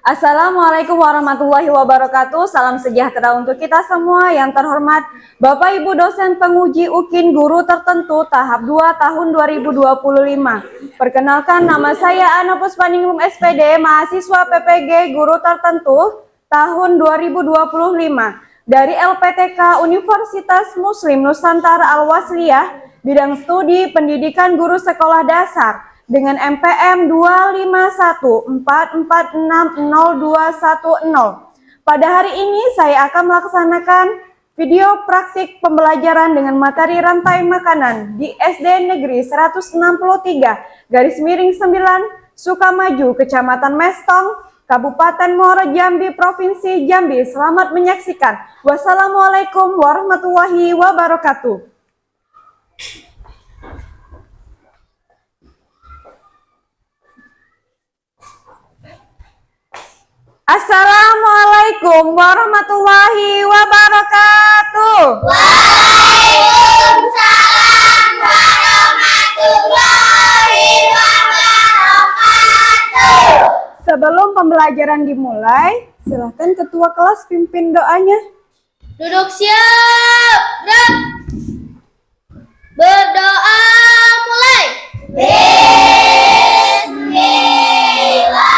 Assalamualaikum warahmatullahi wabarakatuh. Salam sejahtera untuk kita semua. Yang terhormat Bapak Ibu dosen penguji UKIN guru tertentu tahap 2 tahun 2025. Perkenalkan, nama saya Ana Puspaningrum SPD, mahasiswa PPG guru tertentu tahun 2025 dari LPTK Universitas Muslim Nusantara Al-Wasliyah, bidang studi pendidikan guru sekolah dasar dengan MPM 25144600210. Pada hari ini saya akan melaksanakan video praktik pembelajaran dengan materi rantai makanan di SD Negeri 163 _9 Sukamaju, Kecamatan Mestong, Kabupaten Muaro Jambi, Provinsi Jambi. Selamat menyaksikan. Wassalamualaikum warahmatullahi wabarakatuh. Assalamualaikum warahmatullahi wabarakatuh. Waalaikumsalam warahmatullahi wabarakatuh. Sebelum pembelajaran dimulai, silakan ketua kelas pimpin doanya. Duduk siap, gerak. Berdoa mulai. Bismillahirrahmanirrahim.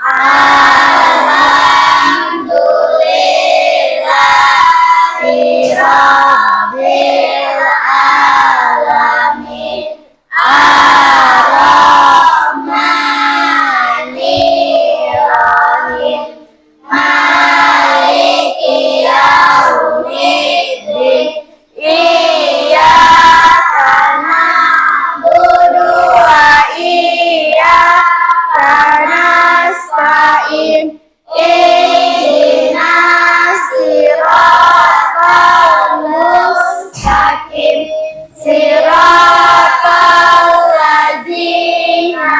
Alhamdulillahirabbil alamin. Ar-Rahmanirrahim. Maliki yaumiddin. Iyyaka na'budu wa iyyaka nasta'in. Ihdinas siratal mustaqim. Siratal ladzina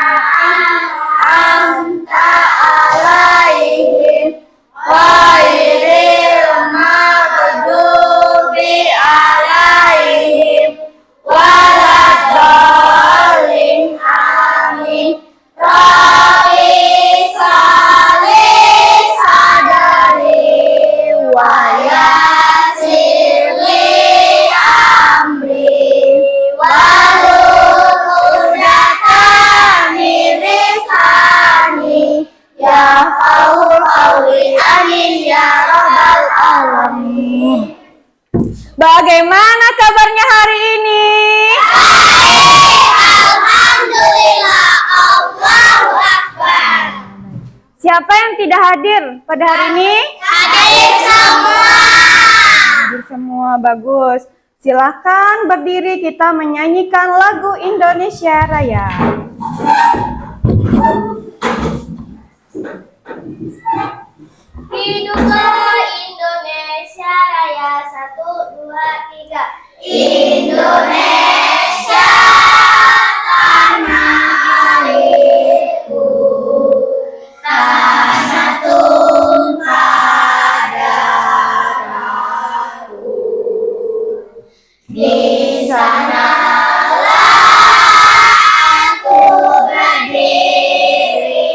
an'amta 'alaihim ghairil maghdubi 'alaihim waladdallin. Amin. Rabbi shalli sadri wa yassir li amri wahlul 'uqdatam min lisani yafqahu qawli. Amin ya rabbal alamin. Bagaimana kabarnya hari ini? Alhamdulillah, Allahu Akbar. Siapa yang tidak hadir pada hari ini? Hadir semua. Hadir semua, bagus. Silakan berdiri, kita menyanyikan lagu Indonesia Raya. Hiduplah Indonesia Raya. 1, 2, 3. Indonesia tanah airku, tanah tumpah darahku. Di sanalah aku berdiri,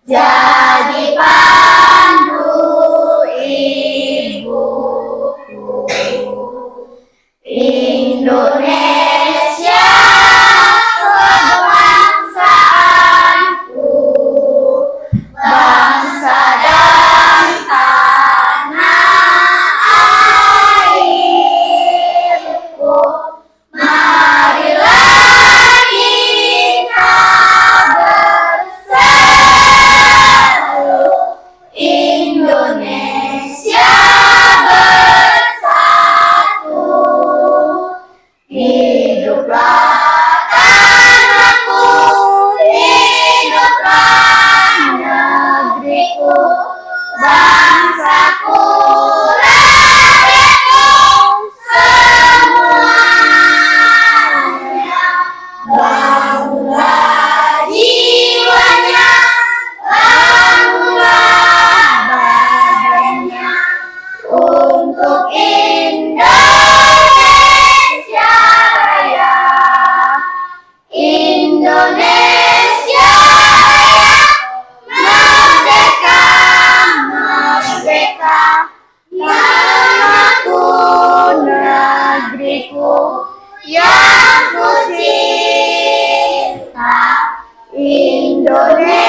jadi pandu ibuku. Indonesia kebangsaanku, bangsa dan tanah airku. Marilah kita bersatu, Indonesia bersatu. negeriku yang ku cinta, Indonesia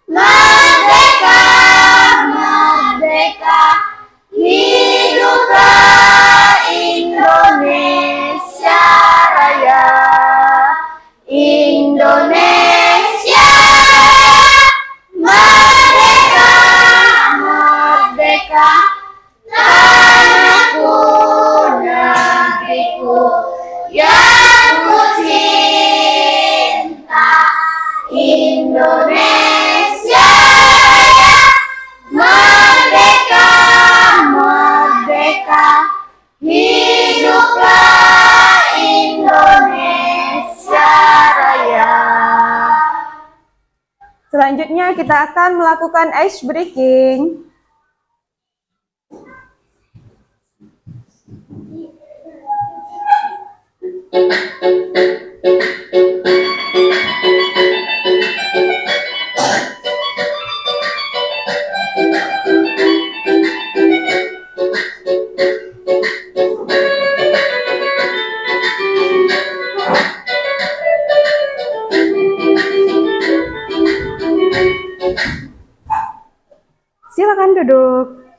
merdeka, merdeka, hiduplah Indonesia Raya, Indonesia merdeka, merdeka, tanahku, negeriku yang ku cinta, Indonesia merdeka, merdeka, hiduplah Indonesia Raya. Selanjutnya kita akan melakukan ice breaking. Silakan duduk.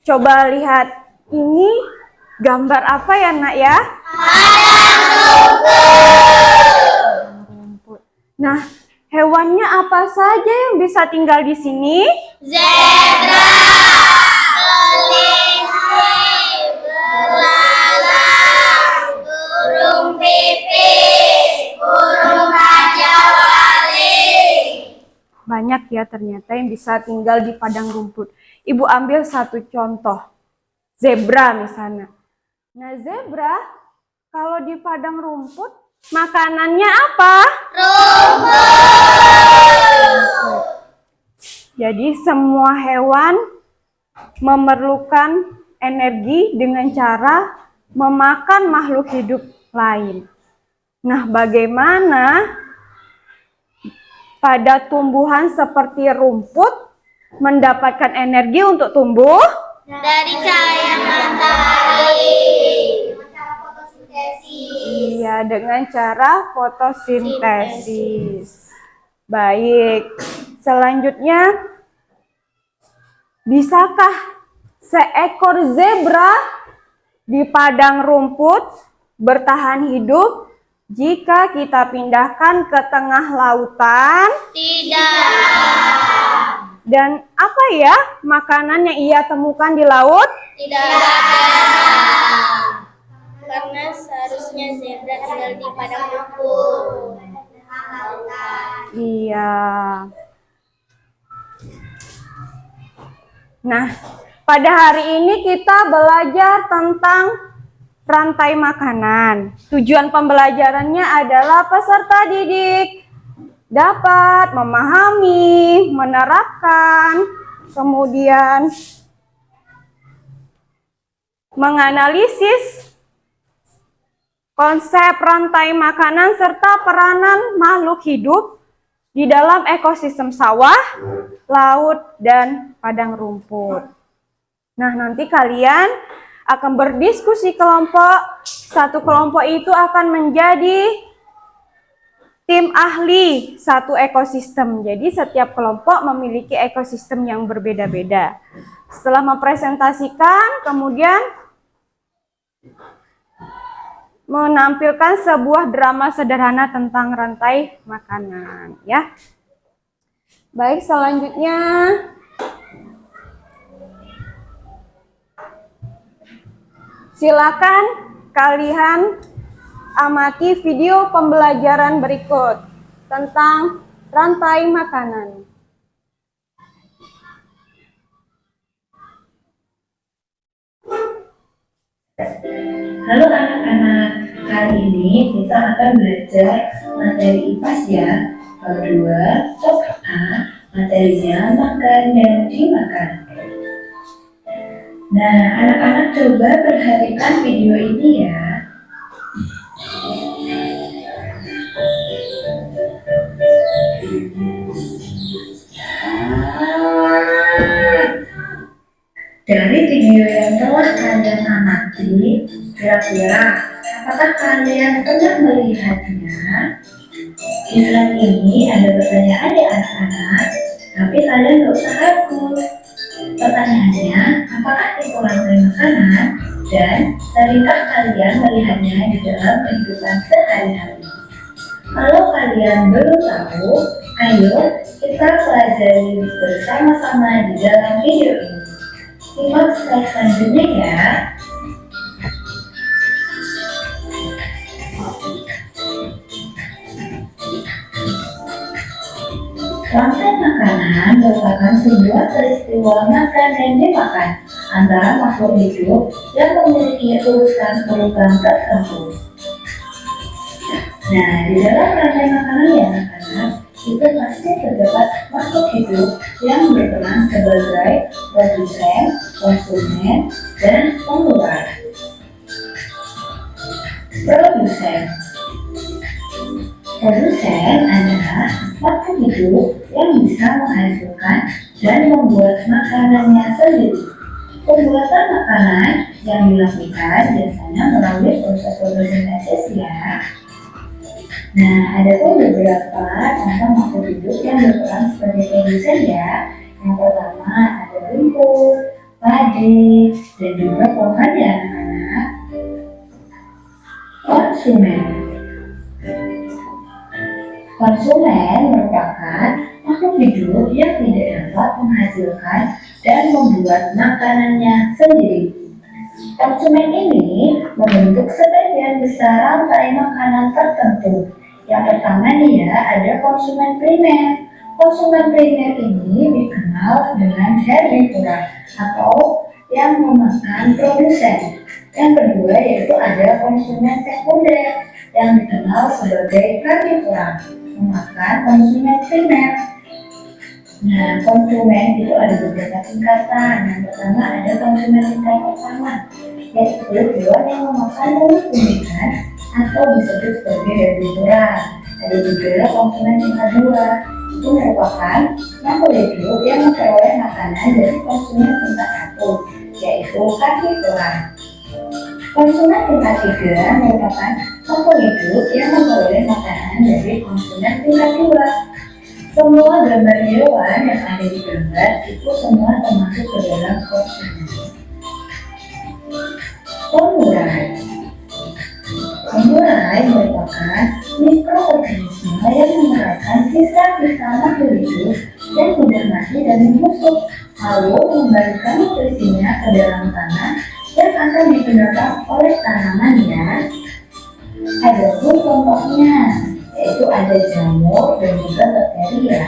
Coba lihat ini gambar apa ya, Nak ya? Rumput. Nah, hewannya apa saja yang bisa tinggal di sini? Zebra, kelinci, belalang, burung pipit, burung raja wali. Banyak ya ternyata yang bisa tinggal di padang rumput. Ibu ambil satu contoh, zebra misalnya. Nah, zebra kalau di padang rumput makanannya apa? Rumput. Jadi semua hewan memerlukan energi dengan cara memakan makhluk hidup lain. Nah, bagaimana pada tumbuhan seperti rumput mendapatkan energi untuk tumbuh? Dari cahaya matahari. Iya, dengan cara fotosintesis. Baik, selanjutnya, bisakah seekor zebra di padang rumput bertahan hidup jika kita pindahkan ke tengah lautan? Tidak. Dan apa ya makanan yang ia temukan di laut? Tidak ada. Karena seharusnya zebra tinggal di padang rumput. Iya. Nah, pada hari ini kita belajar tentang rantai makanan. Tujuan pembelajarannya adalah peserta didik dapat memahami, menerapkan, kemudian menganalisis konsep rantai makanan serta peranan makhluk hidup di dalam ekosistem sawah, laut, dan padang rumput. Nah, nanti kalian akan berdiskusi kelompok. Satu kelompok itu akan menjadi tim ahli satu ekosistem. Jadi setiap kelompok memiliki ekosistem yang berbeda-beda. Setelah mempresentasikan, kemudian menampilkan sebuah drama sederhana tentang rantai makanan, ya. Baik, selanjutnya silakan kalian amati video pembelajaran berikut tentang rantai makanan. Halo anak-anak, kali ini kita akan belajar materi IPAS ya. Bab 2, Top A, materinya makan dan dimakan. Nah, anak-anak coba perhatikan video ini ya. Dari video yang telah kalian amati, kira-kira apakah kalian pernah melihatnya? Di slide ini ada pertanyaan ya anak-anak, tapi kalian gak usah ragu. Pertanyaannya, apakah itu rantai makanan dan seringkah kalian melihatnya di dalam kehidupan sehari-hari? Kalau kalian belum tahu, ayo kita pelajari bersama-sama di dalam video ini. Simak slide selanjutnya ya. Rantai makanan merupakan sebuah peristiwa makan dan dimakan antara makhluk hidup yang memiliki urutan tertentu. Nah, di dalam rantai makanan ya anak-anak, itu pasti terdapat makhluk hidup yang berperan sebagai produsen, konsumen, dan pengurang. Produsen adalah makhluk hidup yang bisa menghasilkan dan membuat makanannya sendiri. Pembuatan makanan yang dilakukan biasanya melalui proses fotosintesis ya. Nah, ada pun beberapa contoh makhluk hidup yang berperan sebagai produsen ya. Yang pertama ada rumput, padi, dan juga pohon ya anak-anak. Konsumen merupakan makhluk hidup yang tidak dapat menghasilkan dan membuat makanannya sendiri. Konsumen ini membentuk sebagian besar rantai makanan tertentu. Yang pertama nih ya, ada konsumen primer. Konsumen primer ini dikenal dengan herbivora atau yang memakan produsen. Yang kedua yaitu ada konsumen sekunder yang dikenal sebagai karnivora, memakan konsumen primer. Nah, konsumen itu ada beberapa tingkatan. Yang pertama ada konsumen tingkat pertama, yaitu hewan yang memakan tumbuh-tumbuhan atau disebut sebagai herbivora. Ada juga konsumen tingkat dua, itu merupakan makhluk hidup yang memperoleh makanan dari konsumen tingkat satu, yaitu karnivora. Konsumen tingkat tiga merupakan makhluk hidup yang memperoleh makanan dari konsumen tingkat dua. Semua gambar hewan yang ada di gambar itu semua termasuk ke dalam konsumen. Pengurai merupakan mikroorganisme yang mengerahkan sisa-sisa makhluk hidup yang sudah mati dan membusuk, lalu mengembalikan nutrisinya ke dalam tanah yang akan digunakan oleh tanamannya. Ada pun contohnya, yaitu ada jamur dan juga bakteri ya.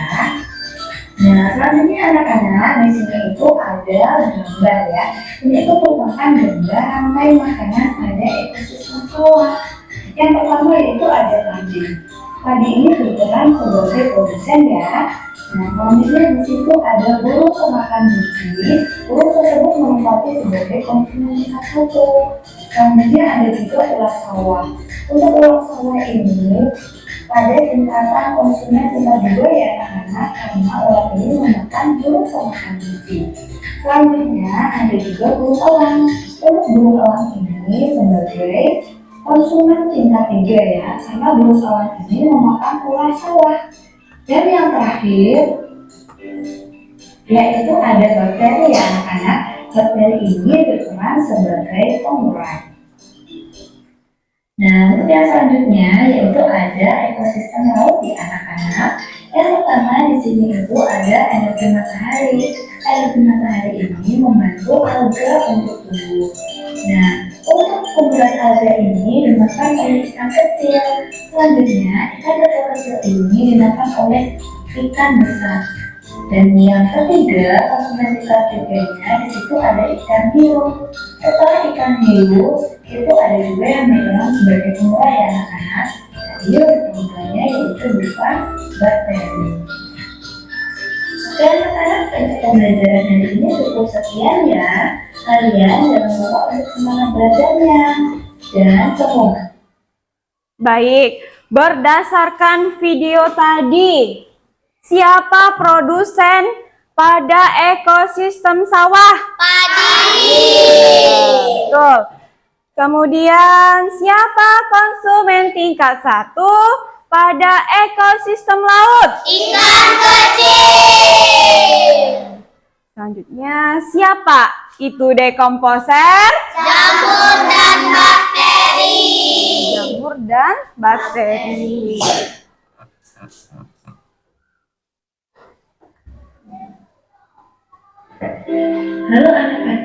Nah, selanjutnya anak-anak di sini itu ada gambar ya. Ini itu merupakan gambar rantai makanan pada ekosistem sawah. Yang pertama yaitu ada padi. Padi ini berperan sebagai produsen ya. Nah, selanjutnya di situ ada burung pemakan biji. Burung tersebut menempati sebagai konsumen tingkat satu. Selanjutnya ada juga ulat sawah. Untuk ulat sawah ini pada tingkatan konsumen tingkat dua ya anak-anak, karena ulat ini memakan burung pemakan biji. Selanjutnya ada juga burung elang. Untuk burung elang ini sebagai konsumen tingkat tiga ya, karena burung elang ini memakan ulat sawah. Dan yang terakhir yaitu ada bakteri ya anak-anak. Bakteri ini berperan sebagai pengurai. Nah, untuk yang selanjutnya yaitu ada ekosistem laut di anak-anak. Yang pertama di sini itu ada energi matahari. Energi matahari ini membantu alga untuk tumbuh. Nah, untuk pembuat alga ini dimakan oleh ikan kecil. Selanjutnya, ikan kecil ini dimakan oleh ikan besar. Dan yang ketiga, konsumen tingkat tiganya di situ ada ikan hiu. Setelah ikan hiu, itu ada juga yang dikenal sebagai pengurai ya anak-anak. Hiu pengurainya yaitu berupa bakteri. Oke anak-anak, pembelajaran hari ini cukup sekian ya. Kalian jangan lupa untuk semangat belajarnya. Dan semoga. Baik, berdasarkan video tadi, siapa produsen pada ekosistem sawah? Padi. Betul. Kemudian siapa konsumen tingkat 1 pada ekosistem laut? Ikan kecil. Selanjutnya siapa itu dekomposer? Jamur dan bakteri. Jamur dan bakteri. Halo anak-anak.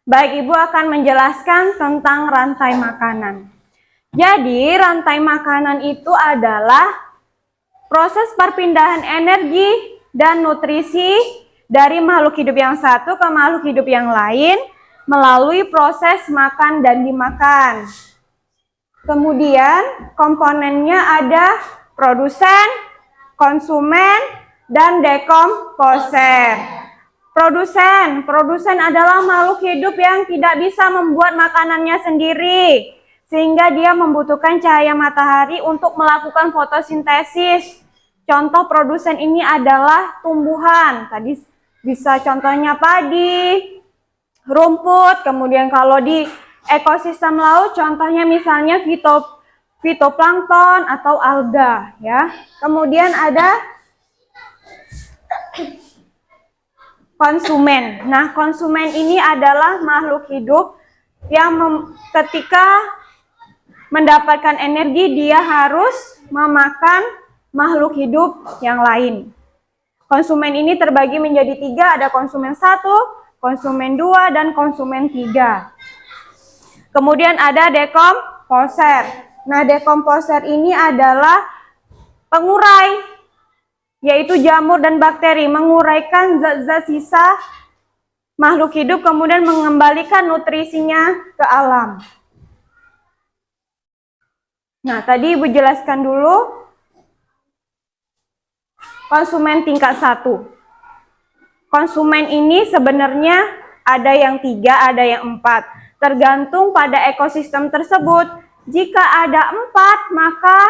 Baik, Ibu akan menjelaskan tentang rantai makanan. Jadi, rantai makanan itu adalah proses perpindahan energi dan nutrisi dari makhluk hidup yang satu ke makhluk hidup yang lain melalui proses makan dan dimakan. Kemudian, komponennya ada produsen, konsumen, dan dekomposer. Produsen adalah makhluk hidup yang tidak bisa membuat makanannya sendiri, sehingga dia membutuhkan cahaya matahari untuk melakukan fotosintesis. Contoh produsen ini adalah tumbuhan. Tadi bisa contohnya padi, rumput, kemudian kalau di ekosistem laut contohnya misalnya fitoplankton atau alga ya. Kemudian ada konsumen. Nah, konsumen ini adalah makhluk hidup yang ketika mendapatkan energi dia harus memakan makhluk hidup yang lain. Konsumen ini terbagi menjadi 3, ada konsumen 1, konsumen 2, dan konsumen 3. Kemudian ada dekomposer. Nah, dekomposer ini adalah pengurai, yaitu jamur dan bakteri, menguraikan zat-zat sisa makhluk hidup kemudian mengembalikan nutrisinya ke alam. Nah, tadi Ibu jelaskan dulu konsumen tingkat 1. Konsumen ini sebenarnya ada yang 3, ada yang 4. Tergantung pada ekosistem tersebut. Jika ada 4, maka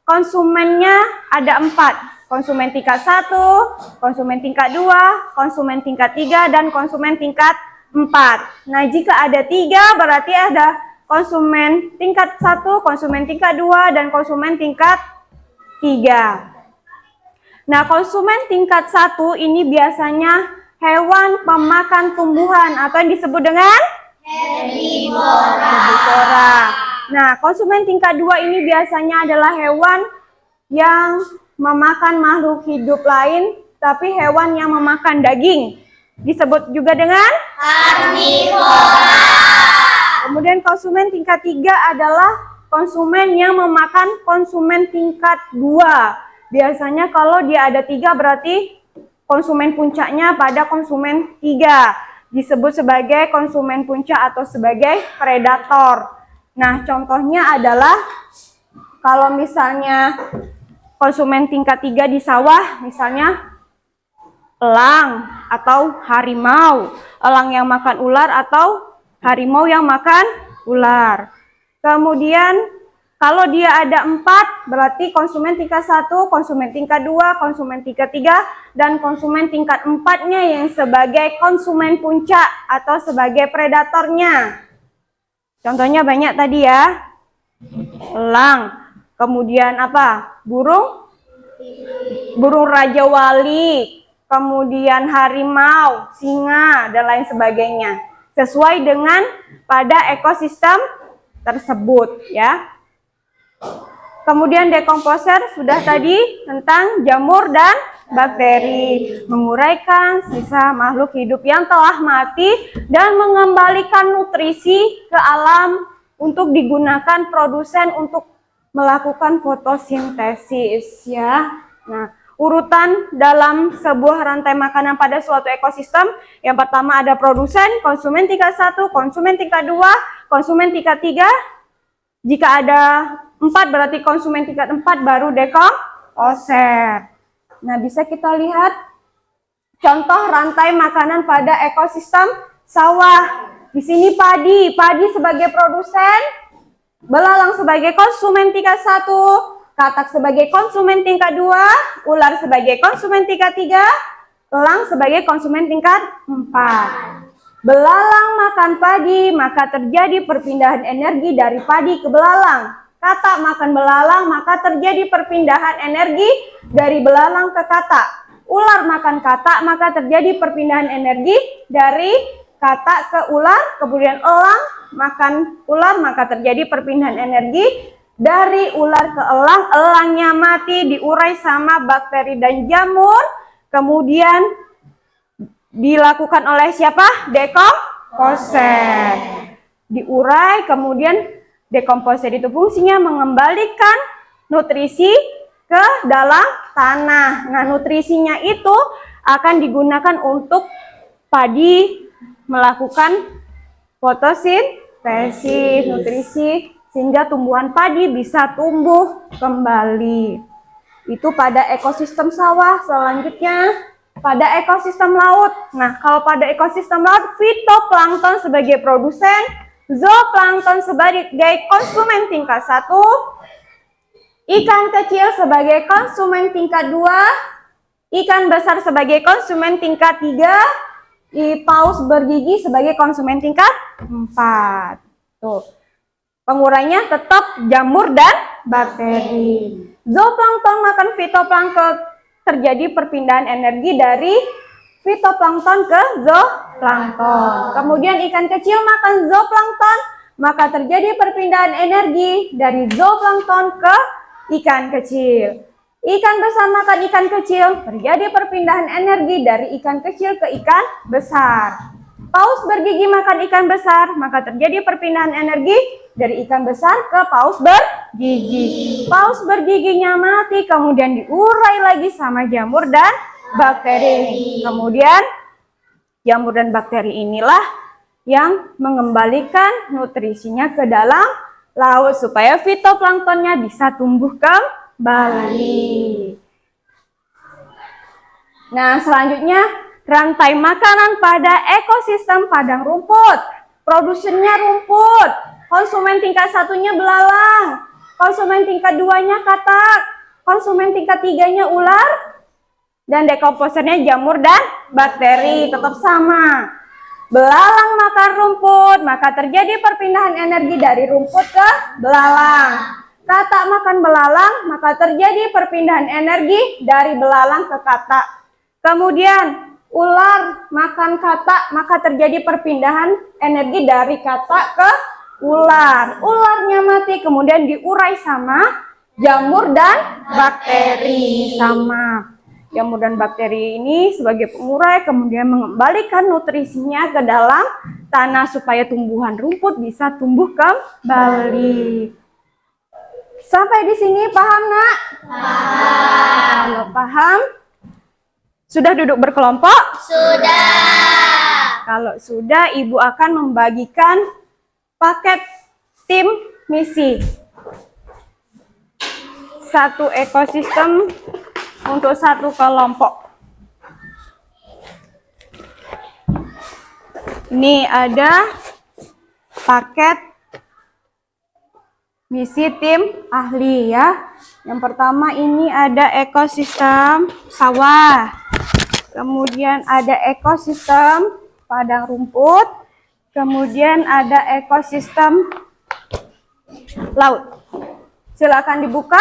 konsumennya ada 4. Konsumen tingkat 1, konsumen tingkat 2, konsumen tingkat 3, dan konsumen tingkat 4. Nah, jika ada 3 berarti ada konsumen tingkat 1, konsumen tingkat 2, dan konsumen tingkat 3. Nah, konsumen tingkat 1 ini biasanya hewan pemakan tumbuhan atau yang disebut dengan herbivora. Nah, konsumen tingkat 2 ini biasanya adalah hewan yang memakan makhluk hidup lain, tapi hewan yang memakan daging. Disebut juga dengan Karnivora. Kemudian konsumen tingkat 3 adalah konsumen yang memakan konsumen tingkat 2. Biasanya kalau dia ada 3 berarti konsumen puncaknya pada konsumen 3. Disebut sebagai konsumen puncak atau sebagai predator. Nah, contohnya adalah kalau misalnya konsumen tingkat 3 di sawah, misalnya elang atau harimau. Elang yang makan ular atau harimau yang makan ular. Kemudian kalau dia ada 4, berarti konsumen tingkat 1, konsumen tingkat 2, konsumen tingkat 3, dan konsumen tingkat 4-nya yang sebagai konsumen puncak atau sebagai predatornya. Contohnya banyak tadi ya. Elang. Kemudian apa? Burung raja wali, kemudian harimau, singa, dan lain sebagainya. Sesuai dengan pada ekosistem tersebut ya. Kemudian dekomposer sudah tadi tentang jamur dan bakteri, menguraikan sisa makhluk hidup yang telah mati dan mengembalikan nutrisi ke alam untuk digunakan produsen untuk melakukan fotosintesis ya. Nah, urutan dalam sebuah rantai makanan pada suatu ekosistem, yang pertama ada produsen, konsumen tingkat 1, konsumen tingkat 2, konsumen tingkat 3. Jika ada 4 berarti konsumen tingkat 4 baru dekomposer. Nah, bisa kita lihat contoh rantai makanan pada ekosistem sawah. Di sini padi sebagai produsen, belalang sebagai konsumen tingkat 1, katak sebagai konsumen tingkat 2, ular sebagai konsumen tingkat 3, elang sebagai konsumen tingkat 4. Belalang makan padi, maka terjadi perpindahan energi dari padi ke belalang. Katak makan belalang, maka terjadi perpindahan energi dari belalang ke katak. Ular makan katak, maka terjadi perpindahan energi dari katak ke ular. Kemudian elang makan ular, maka terjadi perpindahan energi dari ular ke elang. Elangnya mati, diurai sama bakteri dan jamur. Kemudian dilakukan oleh siapa? Dekomposer. Diurai, kemudian dekomposer itu fungsinya mengembalikan nutrisi ke dalam tanah. Nah, nutrisinya itu akan digunakan untuk padi melakukan fotosintesis, nutrisi, sehingga tumbuhan padi bisa tumbuh kembali. Itu pada ekosistem sawah. Selanjutnya pada ekosistem laut. Nah, kalau pada ekosistem laut, fitoplankton sebagai produsen, zooplankton sebagai konsumen tingkat 1, ikan kecil sebagai konsumen tingkat 2, ikan besar sebagai konsumen tingkat 3, paus bergigi sebagai konsumen tingkat 4. Tuh. Pengurainya tetap jamur dan bakteri. Zooplankton makan fitoplankton, terjadi perpindahan energi dari fitoplankton ke zooplankton. Kemudian ikan kecil makan zooplankton, maka terjadi perpindahan energi dari zooplankton ke ikan kecil. Ikan besar makan ikan kecil, terjadi perpindahan energi dari ikan kecil ke ikan besar. Paus bergigi makan ikan besar, maka terjadi perpindahan energi dari ikan besar ke paus bergigi. Paus bergiginya mati, kemudian diurai lagi sama jamur dan bakteri. Kemudian jamur dan bakteri inilah yang mengembalikan nutrisinya ke dalam laut supaya fitoplanktonnya bisa tumbuh kembali. Nah, selanjutnya rantai makanan pada ekosistem padang rumput. Produsennya rumput, konsumen tingkat 1-nya belalang, konsumen tingkat 2-nya katak, konsumen tingkat 3-nya ular, dan dekomposernya jamur dan bakteri, tetap sama. Belalang makan rumput, maka terjadi perpindahan energi dari rumput ke belalang. Katak makan belalang, maka terjadi perpindahan energi dari belalang ke katak. Kemudian ular makan katak, maka terjadi perpindahan energi dari katak ke ular. Ularnya mati, kemudian diurai sama jamur dan bakteri. Sama. Jamur dan bakteri ini sebagai pengurai kemudian mengembalikan nutrisinya ke dalam tanah supaya tumbuhan rumput bisa tumbuh kembali. Sampai di sini paham, Nak? Paham. Kalau paham, sudah duduk berkelompok? Sudah. Kalau sudah, Ibu akan membagikan paket tim misi. Satu ekosistem untuk satu kelompok. Ini ada paket misi tim ahli ya. Yang pertama ini ada ekosistem sawah. Kemudian ada ekosistem padang rumput. Kemudian ada ekosistem laut. Silakan dibuka.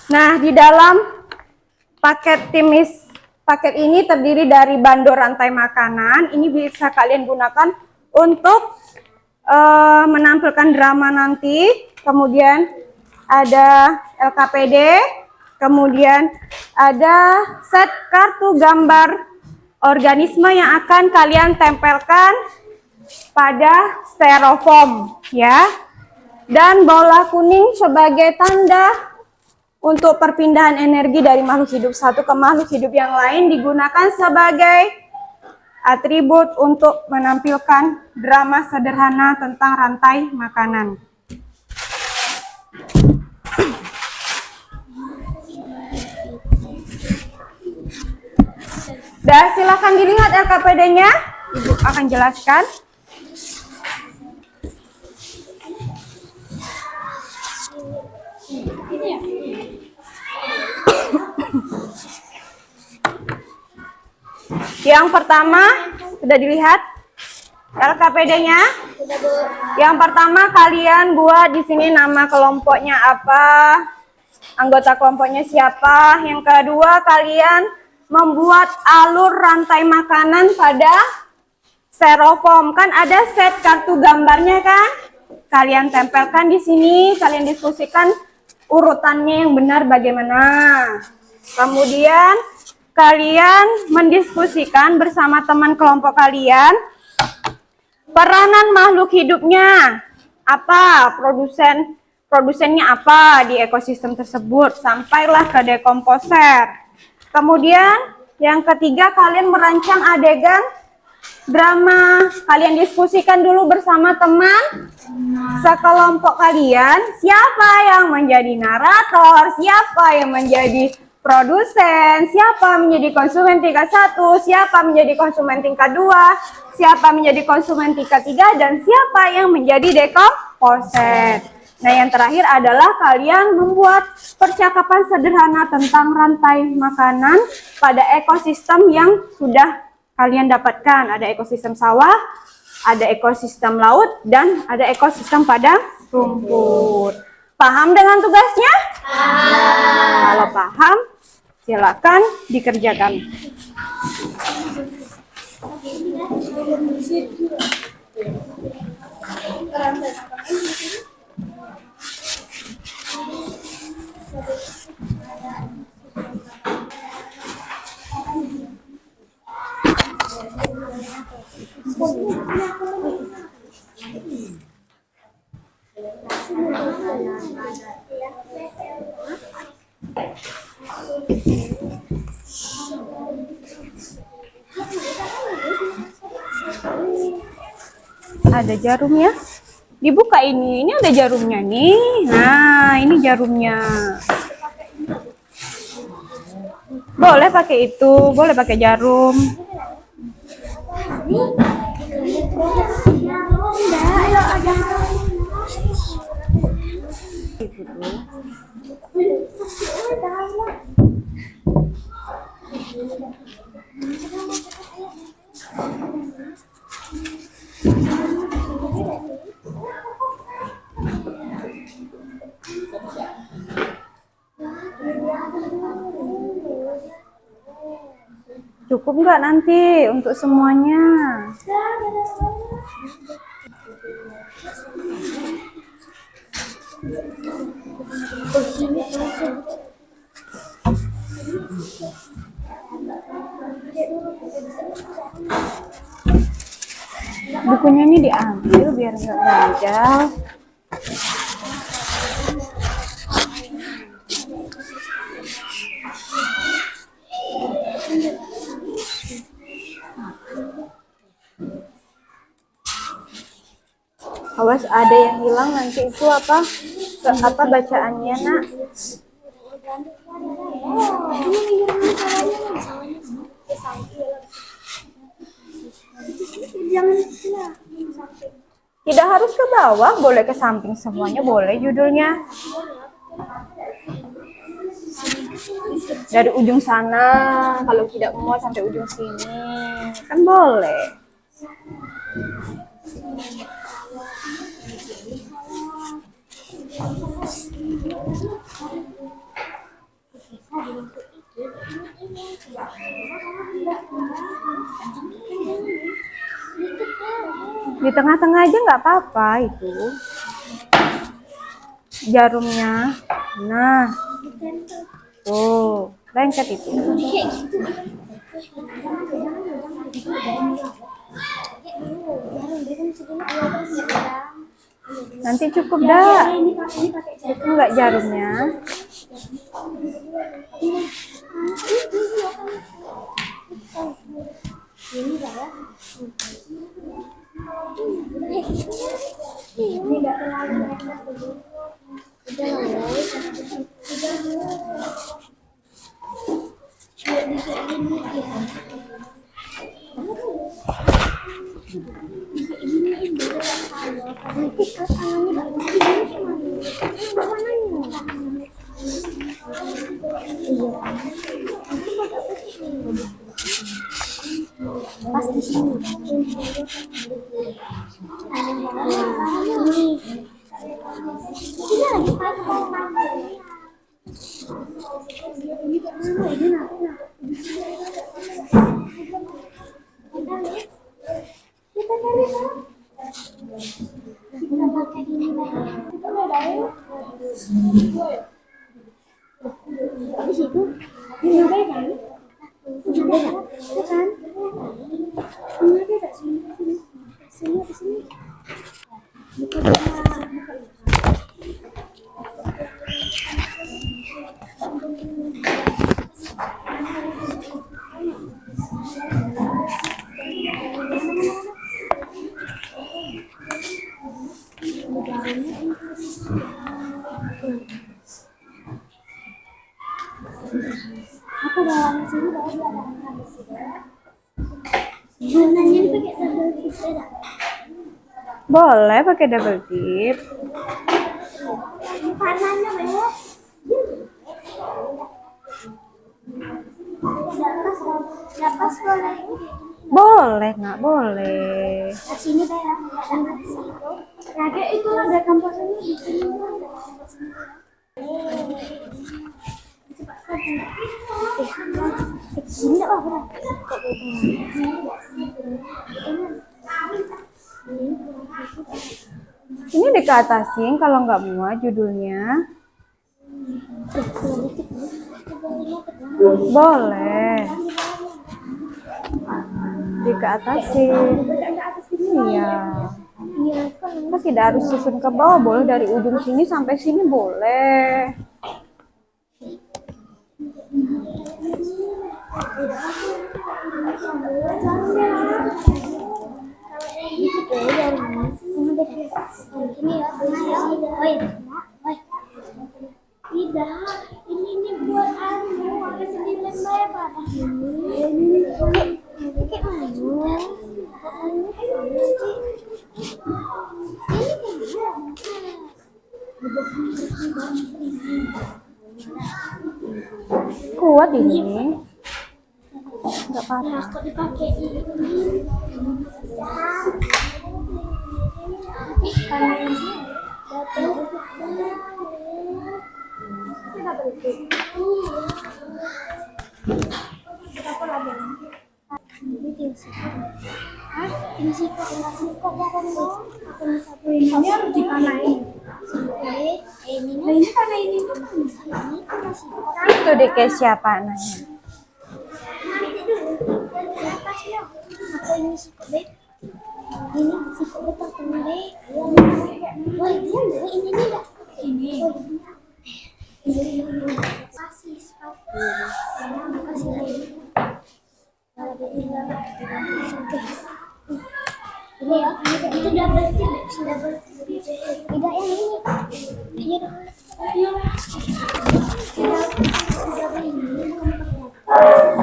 Nah, di dalam paket ini terdiri dari bandor rantai makanan. Ini bisa kalian gunakan untuk menampilkan drama nanti. Kemudian ada LKPD. Kemudian ada set kartu gambar organisme yang akan kalian tempelkan pada styrofoam ya. Dan bola kuning sebagai tanda untuk perpindahan energi dari makhluk hidup satu ke makhluk hidup yang lain digunakan sebagai atribut untuk menampilkan drama sederhana tentang rantai makanan. Silahkan dilihat LKPD-nya. Ibu akan jelaskan. Yang pertama, sudah dilihat LKPD-nya? Yang pertama kalian buat di sini nama kelompoknya apa? Anggota kelompoknya siapa? Yang kedua, kalian membuat alur rantai makanan pada styrofoam. Kan ada set kartu gambarnya kan? Kalian tempelkan di sini, kalian diskusikan urutannya yang benar bagaimana. Kemudian kalian mendiskusikan bersama teman kelompok kalian peranan makhluk hidupnya apa, produsennya apa di ekosistem tersebut, sampailah ke dekomposer. Kemudian yang ketiga, kalian merancang adegan drama. Kalian diskusikan dulu bersama teman sekelompok kalian, siapa yang menjadi narator, siapa yang menjadi produsen, siapa menjadi konsumen tingkat 1, siapa menjadi konsumen tingkat 2, siapa menjadi konsumen tingkat 3, dan siapa yang menjadi dekomposer. Nah, yang terakhir adalah kalian membuat percakapan sederhana tentang rantai makanan pada ekosistem yang sudah kalian dapatkan. Ada ekosistem sawah, ada ekosistem laut, dan ada ekosistem padang rumput. Paham dengan tugasnya? Kalau paham, silakan dikerjakan. Ada jarumnya. Dibuka ini ada jarumnya nih. Nah, ini jarumnya. Boleh pakai itu, boleh pakai jarum. Cukup nggak nanti untuk semuanya? Bukunya ini diambil biar nggak ganjal. Awas ada yang hilang nanti itu apa bacaannya, Nak? Tidak harus ke bawah, boleh ke samping semuanya, boleh judulnya. Dari ujung sana, kalau tidak mau sampai ujung sini, kan boleh. Di tengah-tengah aja nggak apa-apa itu jarumnya. Nah, tuh lengket itu. Nanti cukup dah. Itu nggak jarumnya. lagi. Kita pakai ini. Di situ. Ini apa kan? Kan? Ini ada sini. Sini. Aku bawa sini gunanya pakai double tip ya. Boleh pakai double tip. Panahnya banyak. Dapat boleh. Boleh, nggak boleh. Di sini kayak di situ. Kayak itu ada kampusnya di sini. Sini apa? Ini dikeatasin kalau nggak muat judulnya. Boleh. Dikeatasin. Iya. Kita tidak harus susun ke bawah, boleh dari ujung sini sampai sini boleh. Tidak, ini buat anu, ada sendiri lebar. Ini kayak mana? Kuat ini. Nggak apa-apa. Aku dipakai ini. Ini harus dipanain. Ini karena ini Itu deh kayak siapa nanya. ini si Kobe. Ini si Kobe pakai ini. Wah, dia ini enggak. Ini. Kasih sepatu. Kasih lagi. Ini ya, itu double tip, double tip. Tidak yang ini. Iya.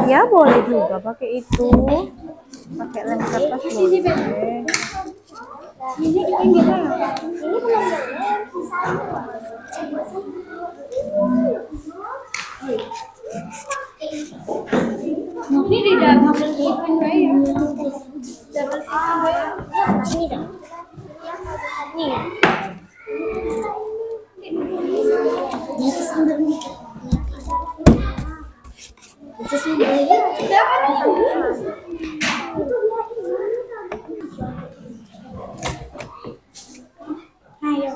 Ya boleh juga pakai itu. Pakai lem kertas boleh. Ini belum ini tidak double tip ya. Double tip ya. Ini dah. Ini. Ini sambil ni. Itu sih boleh. Ayo.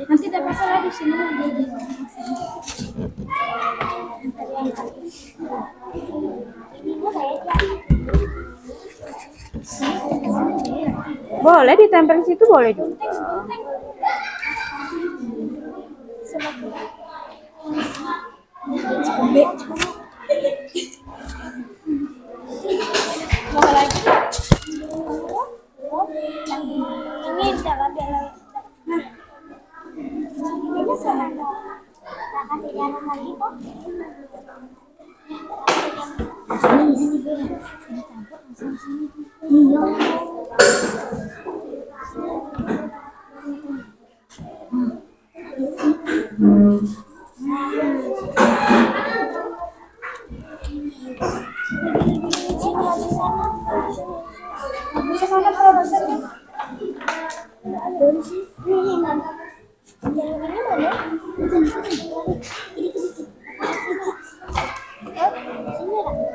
Nanti dapat masalah di sini lagi. Boleh ditempel situ boleh juga. Mau lagi? Ini dalam dalam. Nah, ini serangga. Akan tidak lagi kok. Iya. Ini mana? Yang ini mana? Bukan. Ini sedikit. Sini lah.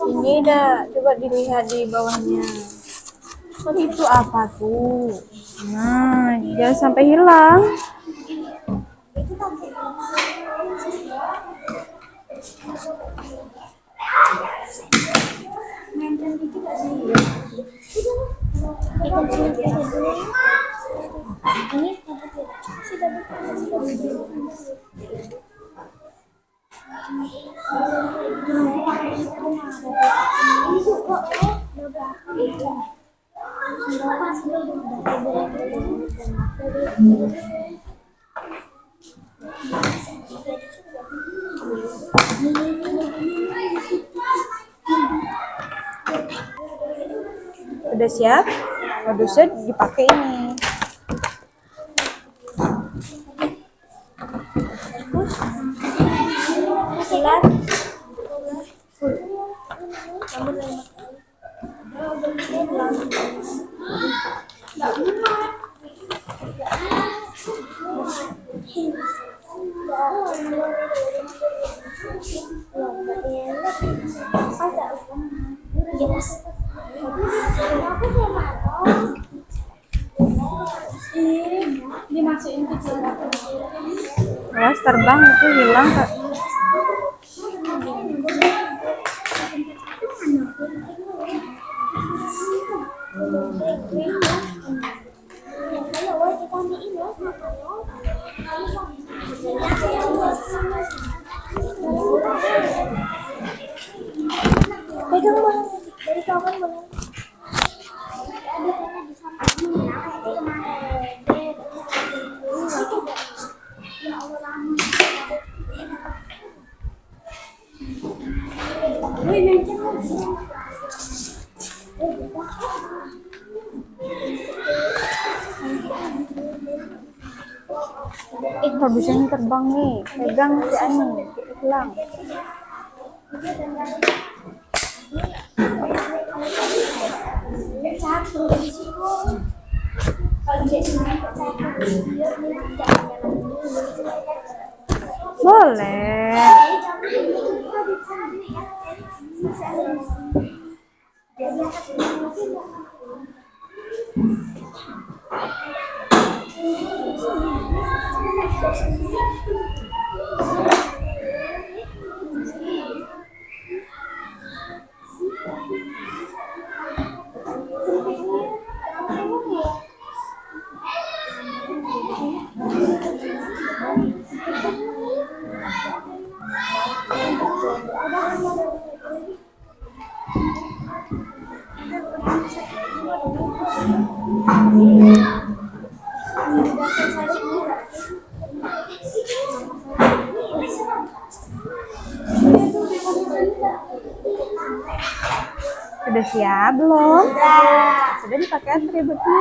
Ini dah, coba dilihat di bawahnya. Itu apa tuh? Nah, jangan sampai hilang. Udah siap? Modusnya dipakai ini. Dimasukin ke sini. Awas terbang itu hilang, Kak. Pegang banget dari kawan banget. Ada karena di samping. Ya Allah lama. Woi, mencet. Modusnya terbang nih. Pegang si Ani, hilang. Satu di situ. Kalau dia Boleh. Sudah siap belum? Sudah dipakai atributnya.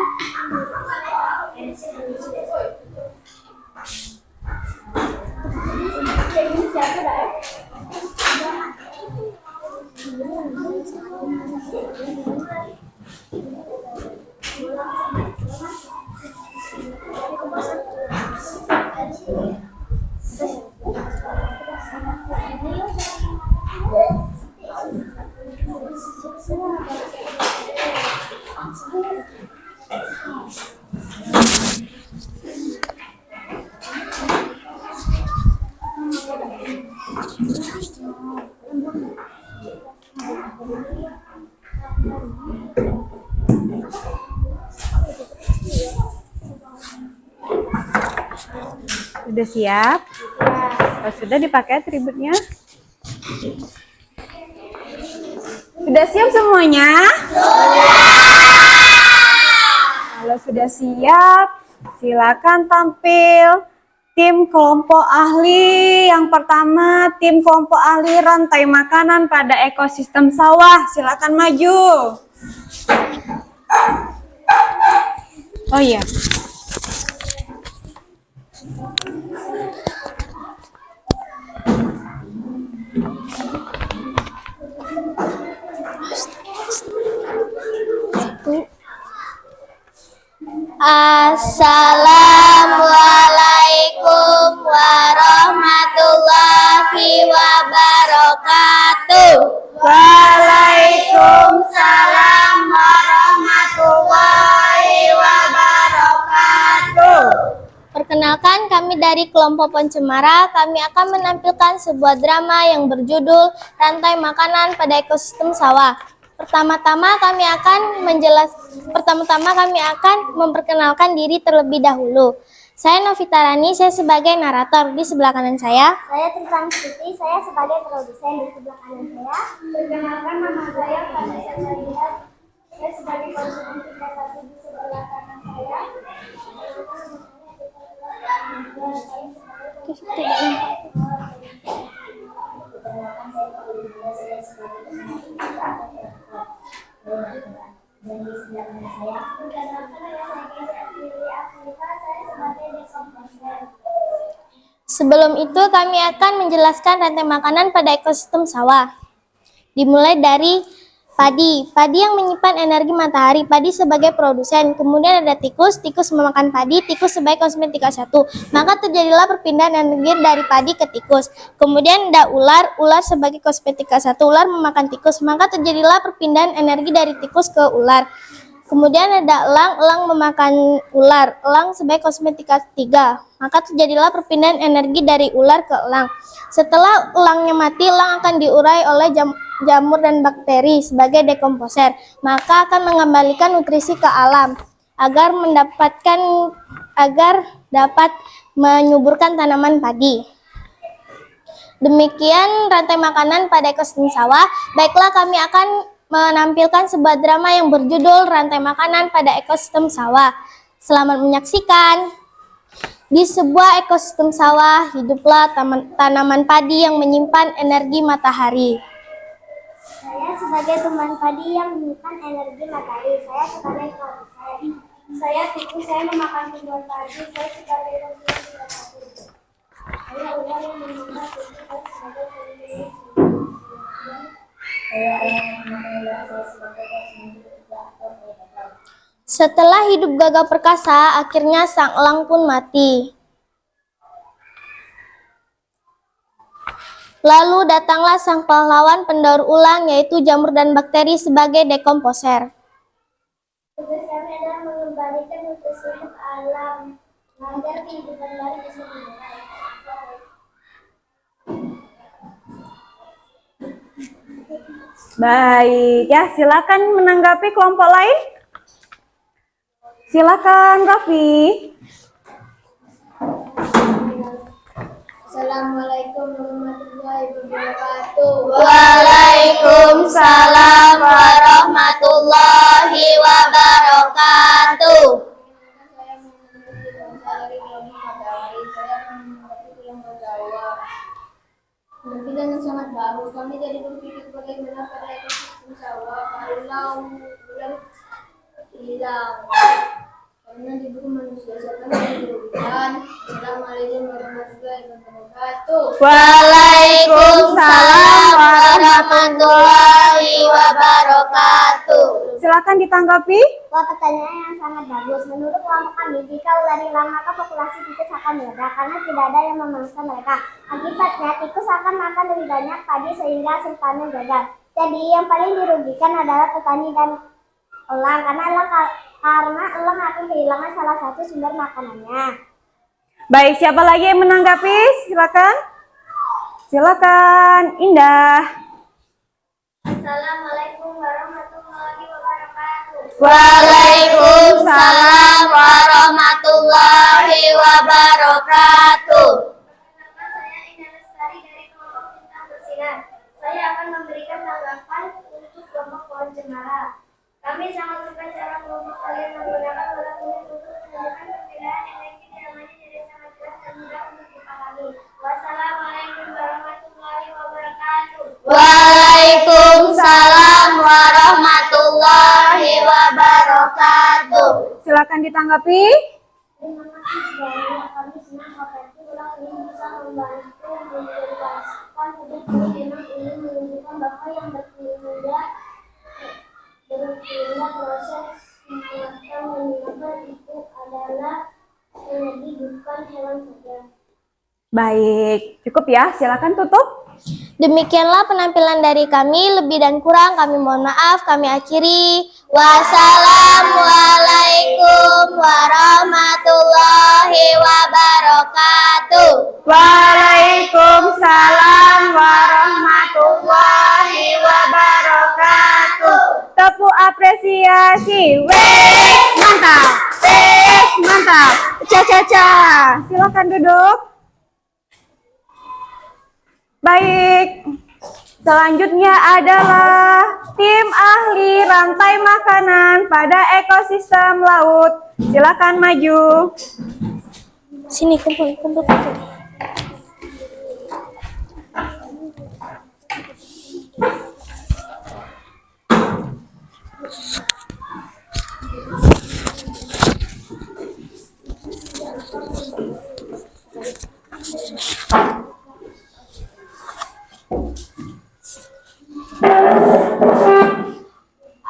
Sudah siap? Oh, sudah dipakai atributnya? Sudah siap semuanya? Kalau sudah siap, silakan tampil tim kelompok ahli. Yang pertama, tim kelompok ahli rantai makanan pada ekosistem sawah. Silakan maju. Oh iya. Assalamualaikum warahmatullahi wabarakatuh. Waalaikumsalam warahmatullahi wabarakatuh. Perkenalkan, kami dari kelompok Pencemara. Kami akan menampilkan sebuah drama yang berjudul Rantai Makanan pada Ekosistem Sawah. Pertama-tama kami akan memperkenalkan diri terlebih dahulu. Saya Novita Rani, saya sebagai narator. Di sebelah kanan saya Tristan Siti, saya sebagai produsen. Di sebelah kanan saya perkenalkan, nama saya Vanessa Saria, saya sebagai konsumen tingkat 1. Di sebelah kanan saya Sebelum itu, kami akan menjelaskan rantai makanan pada ekosistem sawah. Dimulai dari padi. Padi yang menyimpan energi matahari. Padi sebagai produsen. Kemudian ada tikus. Tikus memakan padi. Tikus sebagai konsumen tingkat 1. Maka terjadilah perpindahan energi dari padi ke tikus. Kemudian ada ular. Ular sebagai konsumen tingkat 1. Ular memakan tikus. Maka terjadilah perpindahan energi dari tikus ke ular. Kemudian ada elang. Elang memakan ular. Elang sebagai konsumen tingkat 3. Maka terjadilah perpindahan energi dari ular ke elang. Setelah elangnya mati, elang akan diurai oleh jamur dan bakteri sebagai dekomposer. Maka akan mengembalikan nutrisi ke alam agar dapat menyuburkan tanaman padi. Demikian rantai makanan pada ekosistem sawah. Baiklah, kami akan menampilkan sebuah drama yang berjudul Rantai Makanan pada Ekosistem Sawah. Selamat menyaksikan. Di sebuah ekosistem sawah, hiduplah tanaman padi yang menyimpan energi matahari. Saya sebagai teman padi yang menyimpan energi matahari. Saya sebagai produsen. Saya tikus, saya memakan tumbuhan padi. Saya sebagai konsumen tingkat 1. Saya ular yang memakan tikus, saya sebagai konsumen. Setelah hidup gagah perkasa, akhirnya sang elang pun mati. Lalu datanglah sang pahlawan pendaur ulang, yaitu jamur dan bakteri sebagai dekomposer. Tugas kami adalah mengembalikan nutrisi ke alam agar kehidupan baru bisa dimulai. Baik, ya silakan menanggapi kelompok lain. Silakan Raffi. Assalamualaikum warahmatullahi wabarakatuh. Waalaikumsalam warahmatullahi wabarakatuh. Penampilan yang sangat bagus. Kami jadi berpikir bagaimana pada ekosistem sawah kalau ular hilang. Karena diburu manusia, siapa yang dirugikan? Assalamualaikum warahmatullahi wabarakatuh. Waalaikumsalam warahmatullahi wabarakatuh. Silakan ditanggapi. Wah, pertanyaan yang sangat bagus. Menurut kelompok kami, jika ular hilang maka populasi tikus akan meledak karena tidak ada yang memangsa mereka. Akibatnya, tikus akan makan lebih banyak padi sehingga hasil panen gagal. Jadi, yang paling dirugikan adalah petani dan elang karena elang akan kehilangan salah satu sumber makanannya. Baik, siapa lagi yang menanggapi? Silakan. Silakan, Indah. Assalamualaikum warahmatullahi wabarakatuh. Waalaikumsalam warahmatullahi wabarakatuh. Perkenalkan, saya Indah Lestari dari kelompok Bintang Bersinar. Saya akan memberikan tanggapan untuk kelompok pohon cemara. Kami sangat suka cara kelompok kalian menggunakan bola kuning untuk menunjukkan perbedaan energi dramanya jadi sangat jelas dan mudah wabarakatuh. Silakan ditanggapi. Terima kasih banyak. Kami senang Bapak ulang ini bisa membantu menjelaskan hidup memang ini menunjukkan bahwa yang berpindah proses meninggal itu adalah energi bukan hewan saja. Baik, cukup ya. Silakan tutup. Demikianlah penampilan dari kami. Lebih dan kurang kami mohon maaf. Kami akhiri. Wassalamualaikum warahmatullahi wabarakatuh. Waalaikumsalam warahmatullahi wabarakatuh. Tepuk apresiasi. Wes, mantap. Wes, mantap. Caca. Silakan duduk. Baik. Selanjutnya adalah tim ahli rantai makanan pada ekosistem laut. Silakan maju. Sini kumpul.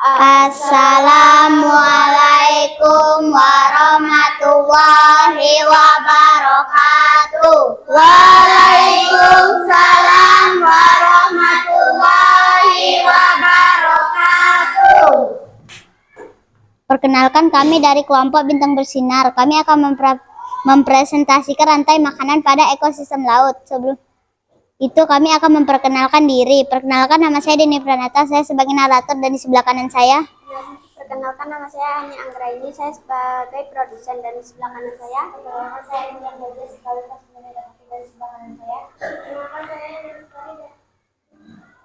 Assalamualaikum warahmatullahi wabarakatuh. Waalaikumsalam warahmatullahi wabarakatuh. Perkenalkan, kami dari kelompok Bintang Bersinar. Kami akan mempresentasikan rantai makanan pada ekosistem laut. Sebelum itu kami akan memperkenalkan diri. Perkenalkan, nama saya Deni Pranata, saya sebagai narator, dan di sebelah kanan saya. Perkenalkan, nama saya Ani Anggraini, saya sebagai produsen, dan di sebelah kanan saya. Perkenalkan, saya Emilia Baja, sebagai konsumen, dan di sebelah kanan saya. Perkenalkan, saya Emilia Baja,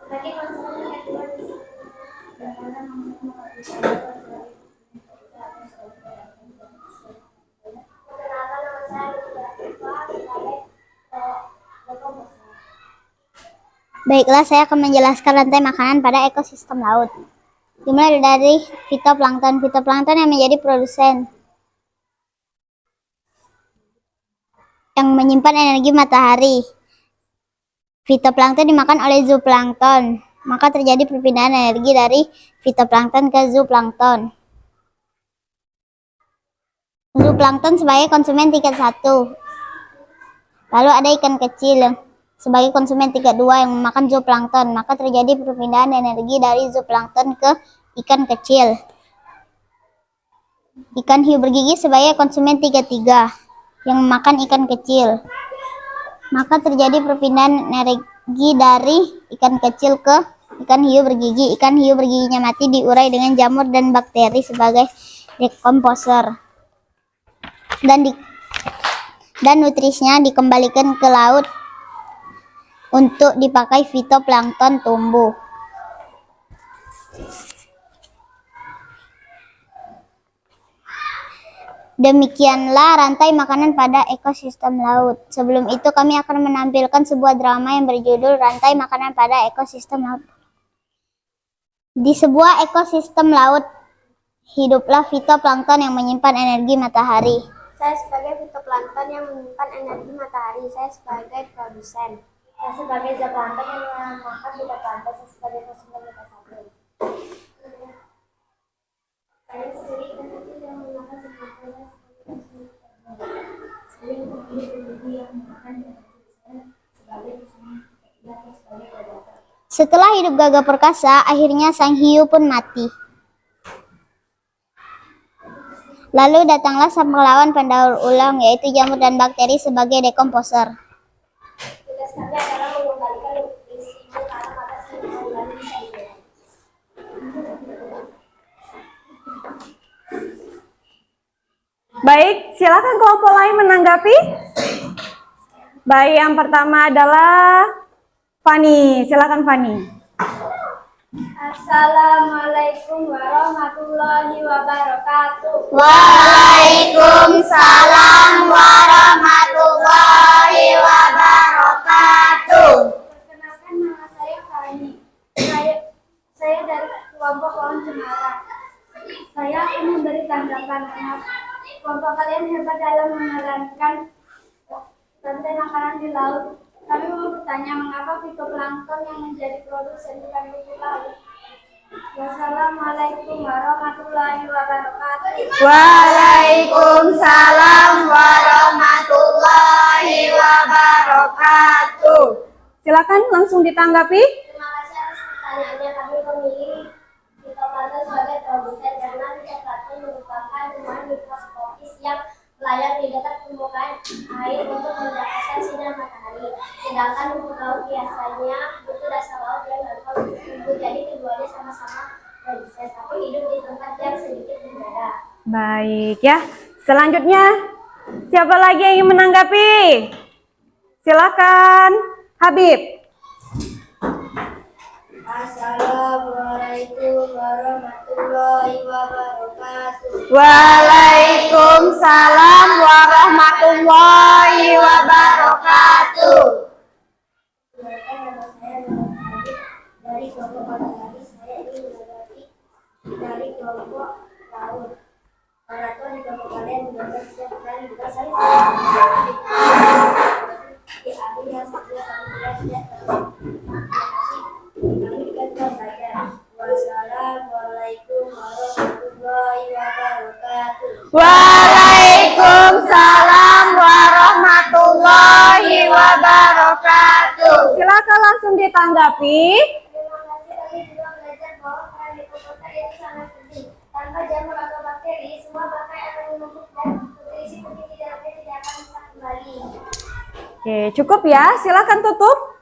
sebagai konsumen, dan di sebelah kanan saya. Perkenalkan, nama saya Lucia Eva, sebagai dekomposer. Baiklah, saya akan menjelaskan rantai makanan pada ekosistem laut. Dimulai dari fitoplankton. Fitoplankton yang menjadi produsen, yang menyimpan energi matahari. Fitoplankton dimakan oleh zooplankton, maka terjadi perpindahan energi dari fitoplankton ke zooplankton. Zooplankton sebagai konsumen tingkat 1. Lalu ada ikan kecil sebagai konsumen tingkat 2 yang memakan zooplankton, maka terjadi perpindahan energi dari zooplankton ke ikan kecil. Ikan hiu bergigi sebagai konsumen tingkat 3 yang memakan ikan kecil, maka terjadi perpindahan energi dari ikan kecil ke ikan hiu bergigi. Ikan hiu bergiginya mati diurai dengan jamur dan bakteri sebagai dekomposer, dan nutrisinya dikembalikan ke laut untuk dipakai fitoplankton tumbuh. Demikianlah rantai makanan pada ekosistem laut. Sebelum itu kami akan menampilkan sebuah drama yang berjudul Rantai Makanan pada Ekosistem Laut. Di sebuah ekosistem laut, hiduplah fitoplankton yang menyimpan energi matahari. Saya sebagai fitoplankton yang menyimpan energi matahari. Saya sebagai produsen. Saya sebagai zooplankton yang memakan fitoplankton. Saya sebagai konsumen tingkat 1. Saya sendiri ikan kecil yang memakan zooplankton. Saya yang memakan sebagai konsumen sebagai predator. Setelah hidup gagah perkasa, akhirnya sang hiu pun mati. Lalu datanglah sang pahlawan pendaur ulang, yaitu jamur dan bakteri sebagai dekomposer. Tugas kami adalah mengembalikan nutrisi ke alam agar kembali bisa hidup. Baik, silakan kelompok lain menanggapi. Baik, yang pertama adalah Fani. Silakan Fani. Assalamualaikum warahmatullahi wabarakatuh. Waalaikumsalam warahmatullahi wabarakatuh. Perkenalkan, nama saya Fani. Saya dari kelompok Pohon Cemara. Saya akan memberi anak-anak. Kelompok kalian hebat dalam menerangkan rantai makanan di laut. Kami mau bertanya mengapa fitoplankton yang menjadi produsen ikan di laut. Wassalamualaikum warahmatullahi wabarakatuh. Waalaikumsalam warahmatullahi wabarakatuh. Silakan langsung ditanggapi. Terima kasih atas pertanyaannya. Kami memilih fitoplankton sebagai produsen karena fitoplankton merupakan tumbuhan mikroskopis yang melayang di dekat permukaan air untuk mendapatkan sinar matahari. Sedangkan rumput laut biasanya butuh dasar laut yang gampang tumbuh. Jadi keduanya sama-sama produsen, tapi hidup di tempat yang sedikit berbeda. Baik ya. Selanjutnya, siapa lagi yang ingin menanggapi? Silakan, Habib. Assalamualaikum warahmatullahi wabarakatuh. Waalaikumsalam warahmatullahi wabarakatuh. Perkenalkan, nama saya Muhammad dari kelompok matahari. Saya ingin menanggapi dari kelompok laut. Maraton di kelompok kalian menjaga setiap hari juga saya di akhir yang sebelum kami tidak kami kita belajar. Wassalamualaikum warahmatullahi wabarakatuh. Waalaikumsalam warahmatullahi wabarakatuh. Silakan langsung ditanggapi. Terima kasih, kami juga belajar bahwa peran mikrobiota itu sangat penting. Tanpa jamur atau bakteri, semua bakteri akan menumpuk dan nutrisi penting di dalamnya tidak akan bisa kembali. Oke, cukup ya. Silakan tutup.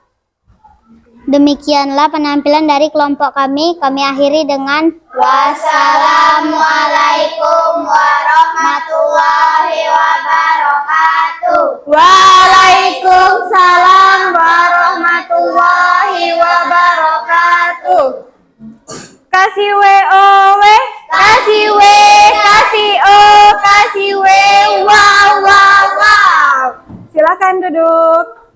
Demikianlah penampilan dari kelompok kami. Kami akhiri dengan Wassalamualaikum warahmatullahi wabarakatuh. Waalaikumsalam warahmatullahi wabarakatuh. Kasih WOW, kasih W, kasih O, kasih W, wow, wow, wow. Silakan duduk.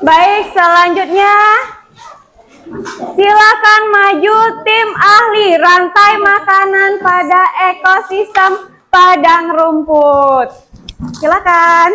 Baik, selanjutnya silakan maju tim ahli rantai makanan pada ekosistem padang rumput. Silakan.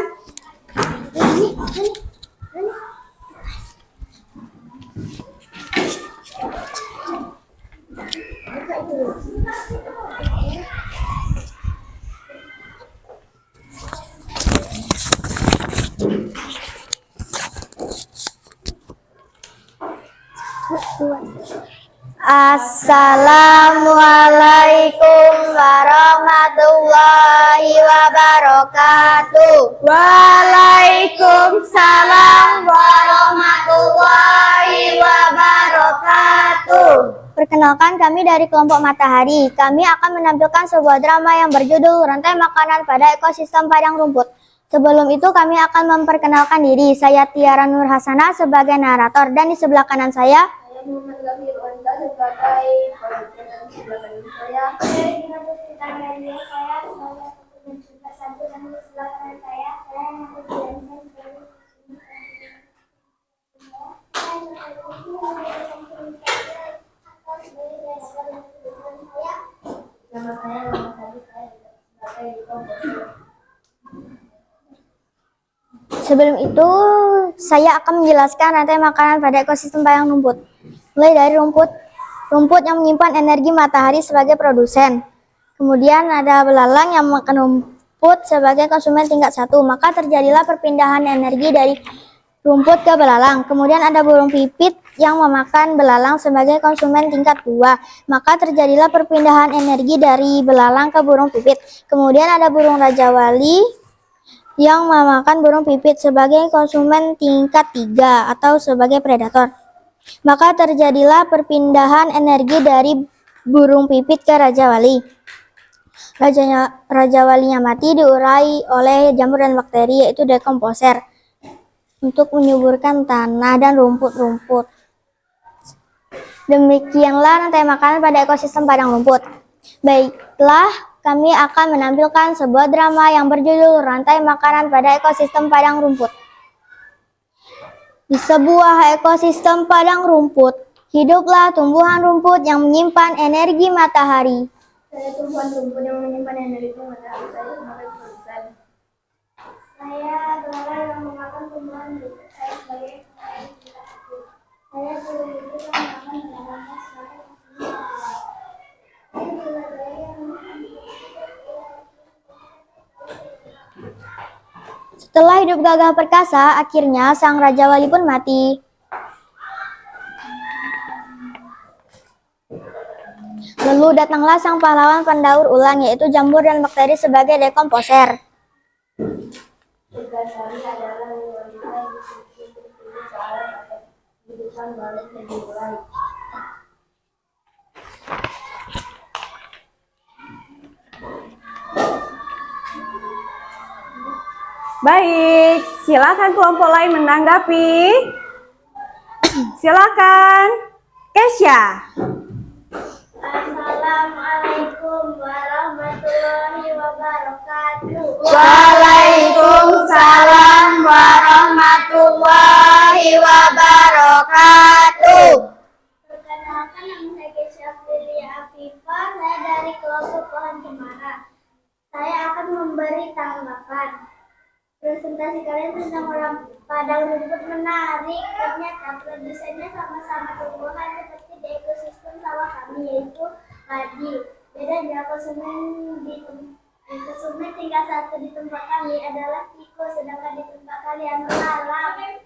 Assalamualaikum warahmatullahi wabarakatuh. Waalaikumsalam warahmatullahi wabarakatuh. Perkenalkan, kami dari kelompok Matahari. Kami akan menampilkan sebuah drama yang berjudul Rantai Makanan pada Ekosistem Padang Rumput. Sebelum itu kami akan memperkenalkan diri. Saya Tiara Nur Hasanah sebagai narator dan di sebelah kanan saya Muhammad Ghafir Wanda sebagai produsen dan di sebelah kanan saya. Dengan pertanyaan saya sebagai pencerita satu dan di sebelah kanan saya yang Sebelum itu, saya akan menjelaskan rantai makanan pada ekosistem padang rumput. Mulai dari rumput yang menyimpan energi matahari sebagai produsen. Kemudian ada belalang yang makan rumput sebagai konsumen tingkat 1. Maka terjadilah perpindahan energi dari rumput ke belalang. Kemudian ada burung pipit yang memakan belalang sebagai konsumen tingkat 2. Maka terjadilah perpindahan energi dari belalang ke burung pipit. Kemudian ada burung rajawali yang memakan burung pipit sebagai konsumen tingkat 3 atau sebagai predator. Maka terjadilah perpindahan energi dari burung pipit ke rajawali. Rajawalinya mati diurai oleh jamur dan bakteri, yaitu dekomposer, untuk menyuburkan tanah dan rumput-rumput. Demikianlah rantai makanan pada ekosistem padang rumput. Baiklah, kami akan menampilkan sebuah drama yang berjudul Rantai Makanan pada Ekosistem Padang Rumput. Di sebuah ekosistem padang rumput, hiduplah tumbuhan rumput yang menyimpan energi matahari. Saya tumbuhan rumput yang menyimpan energi matahari. Saya sebagai produsen. Saya kelelawar yang memakan tumbuhan rumput. Saya sebagai saya sebagai yang memakan tanaman. Setelah hidup gagah perkasa, akhirnya sang Raja Wali pun mati. Lalu datanglah sang pahlawan pendaur ulang, yaitu jamur dan bakteri sebagai dekomposer. Tugas saya adalah melanjutkan diskusi soal kehidupan baru dimulai. Baik, silakan kelompok lain menanggapi. Silakan, Kesya. Assalamualaikum warahmatullahi wabarakatuh. Waalaikumsalam warahmatullahi wabarakatuh. Perkenalkan, nama saya Kesya Filia Afifah. Saya dari kelompok pohon cemara. Saya akan memberi tanggapan. Presentasi kalian tentang orang padang rumput menarik. Ternyata produsennya sama-sama tumbuhan seperti di ekosistem sawah kami, yaitu padi. Bedanya konsumen tingkat 1 di tempat kami adalah tikus, sedangkan di tempat kalian lalat.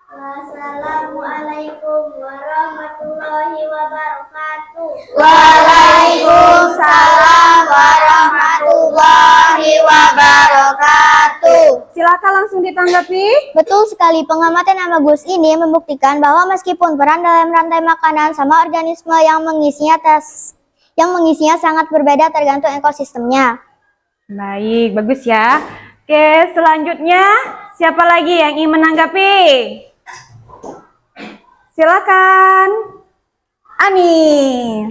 Wassalamualaikum warahmatullahi wabarakatuh. Waalaikumsalam warahmatullahi wabarakatuh. Silakan langsung ditanggapi. Betul sekali, pengamatan nama Gus ini membuktikan bahwa meskipun peran dalam rantai makanan sama organisme yang mengisinya sangat berbeda tergantung ekosistemnya. Baik, bagus ya. Oke, selanjutnya siapa lagi yang ingin menanggapi? Silakan, Ani.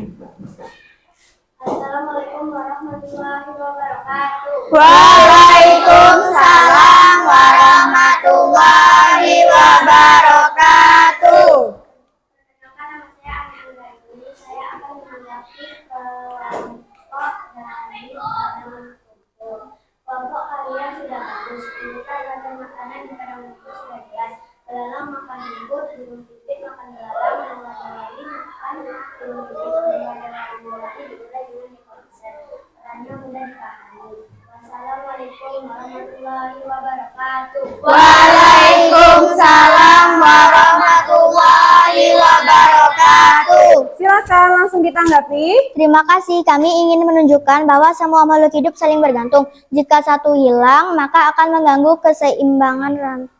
Assalamualaikum warahmatullahi wabarakatuh. Waalaikumsalam warahmatullahi wabarakatuh. Perkenalkan, nama saya Ani Gundaini. Saya akan menanggapi kelompok dari padang rumput. Kelompok kalian sudah bagus. Bukan rantai makanan di padang rumput sudah jelas. Belalang makan rumput, burung pipit makan belalang, dan lali makan burung pipit, dan lali dimulai dengan dekomposer. Perannya mudah dipahami. Wassalamualaikum warahmatullahi wabarakatuh. Waalaikumsalam warahmatullahi wabarakatuh. Silakan langsung ditanggapi. Terima kasih, kami ingin menunjukkan bahwa semua makhluk hidup saling bergantung. Jika satu hilang, maka akan mengganggu keseimbangan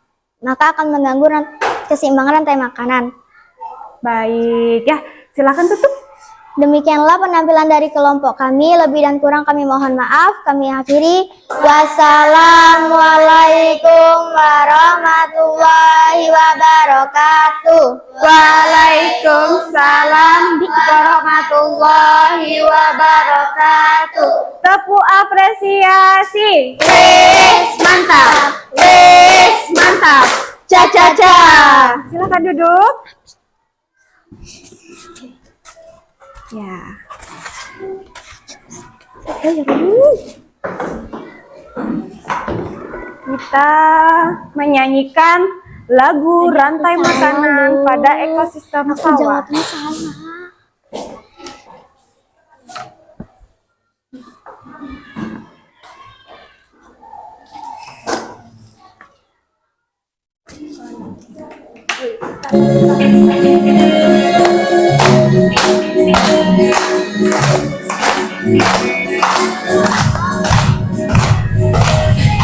rantai makanan. Baik, ya silakan tutup. Demikianlah penampilan dari kelompok kami. Lebih dan kurang kami mohon maaf. Kami akhiri. Wassalamualaikum warahmatullahi wabarakatuh. Waalaikumsalam warahmatullahi wabarakatuh. Tepuk apresiasi. Mantap. Mantap. Ca-ca-ca. Silakan duduk. Ya. Kita menyanyikan lagu rantai makanan pada ekosistem sawah.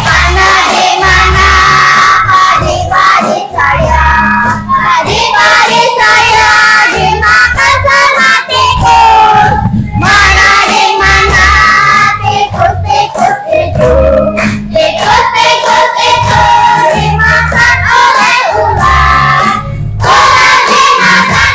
Mana di mana padi-padi saya? Padi-padi saya dimakan sama tikus. Mana di mana tikus-tikus itu? Tikus-tikus itu dimakan oleh ular. Ular dimakan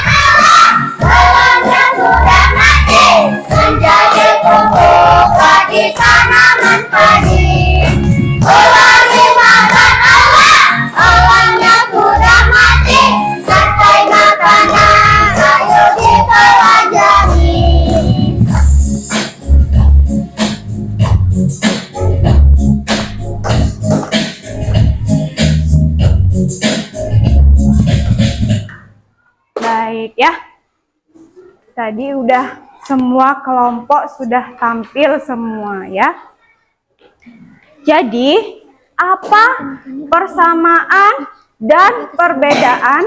ya. Tadi udah semua kelompok sudah tampil semua ya. Jadi, apa persamaan dan perbedaan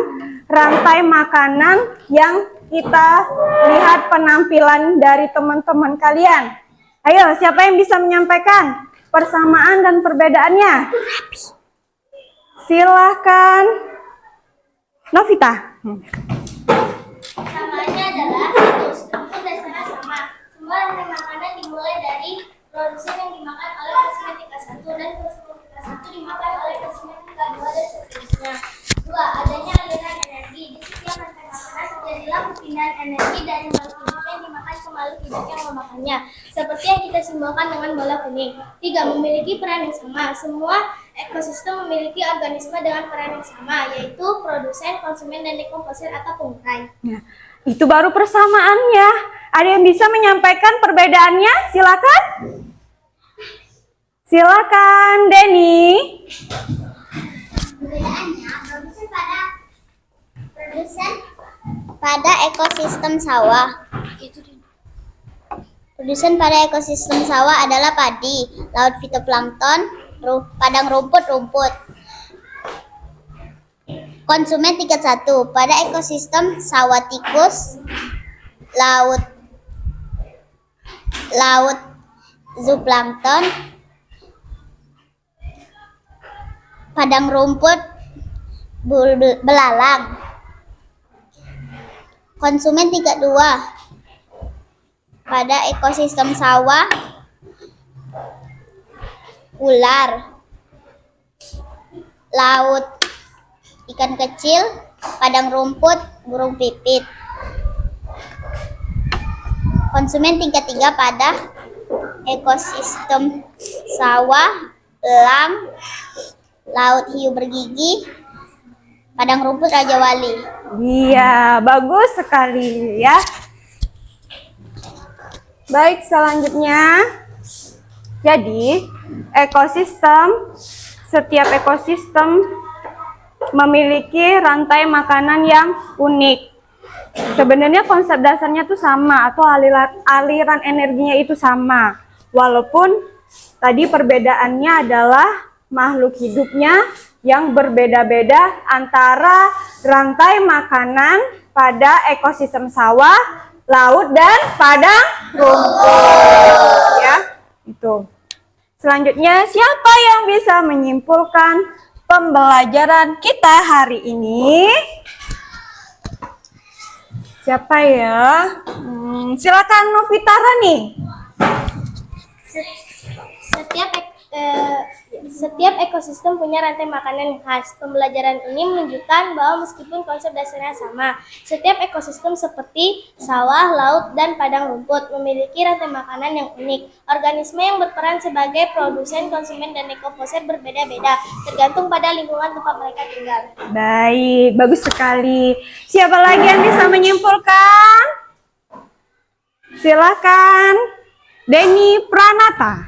rantai makanan yang kita lihat penampilan dari teman-teman kalian? Ayo, siapa yang bisa menyampaikan persamaan dan perbedaannya? Silahkan. Novita. Samaannya adalah satu struktur dasarnya sama. Semua rantai makanan dimulai dari produsen yang dimakan oleh konsumen tingkat 1 dan konsumen tingkat 1 dimakan oleh konsumen tingkat 2 dan seterusnya. 2. Adanya aliran energi. Di setiap rantai makanan terjadilah perpindahan energi dari makhluk hidup yang dimakan ke makhluk hidup yang memakannya, seperti yang kita simbolkan dengan bola kuning. 3. Memiliki peran yang sama. Semua ekosistem memiliki organisme dengan peran yang sama, yaitu produsen, konsumen, dan dekomposer atau pengurai. Ya, itu baru persamaannya. Ada yang bisa menyampaikan perbedaannya? Silakan. Silakan, Denny. Perbedaannya, produsen pada ekosistem sawah. Produsen pada ekosistem sawah adalah padi, laut fitoplankton, padang rumput. Konsumen tingkat 1 pada ekosistem sawah tikus, laut zooplankton, padang rumput, belalang. Konsumen tingkat 2 pada ekosistem sawah, ular, laut ikan kecil, padang rumput, burung pipit. Konsumen tingkat 3 pada ekosistem sawah, elang, laut hiu bergigi, padang rumput Raja Wali. Iya, bagus sekali ya. Baik, selanjutnya. Jadi, setiap ekosistem memiliki rantai makanan yang unik. Sebenarnya konsep dasarnya itu sama atau aliran energinya itu sama. Walaupun tadi perbedaannya adalah makhluk hidupnya yang berbeda-beda antara rantai makanan pada ekosistem sawah, laut, dan padang rumput. Ya, itu. Selanjutnya, siapa yang bisa menyimpulkan pembelajaran kita hari ini? Siapa ya? Silakan Novita Rani. Setiap ekosistem punya rantai makanan yang khas. Pembelajaran ini menunjukkan bahwa meskipun konsep dasarnya sama, setiap ekosistem seperti sawah, laut, dan padang rumput memiliki rantai makanan yang unik. Organisme yang berperan sebagai produsen, konsumen, dan dekomposer berbeda-beda, tergantung pada lingkungan tempat mereka tinggal. Baik, bagus sekali. Siapa lagi yang bisa menyimpulkan? Silakan, Denny Pranata.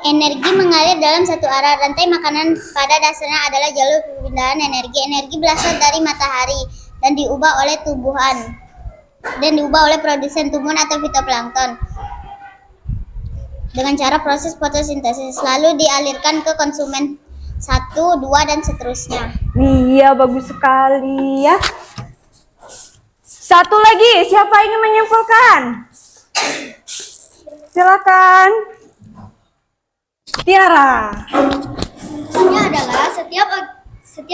Energi mengalir dalam satu arah. Rantai makanan pada dasarnya adalah jalur perpindahan energi. Energi berasal dari matahari dan diubah oleh produsen tumbuhan atau fitoplankton dengan cara proses fotosintesis, lalu dialirkan ke konsumen 1, 2, dan seterusnya. Iya, bagus sekali ya. Satu lagi, siapa ingin menyimpulkan? Silakan. Tiara. Intinya adalah setiap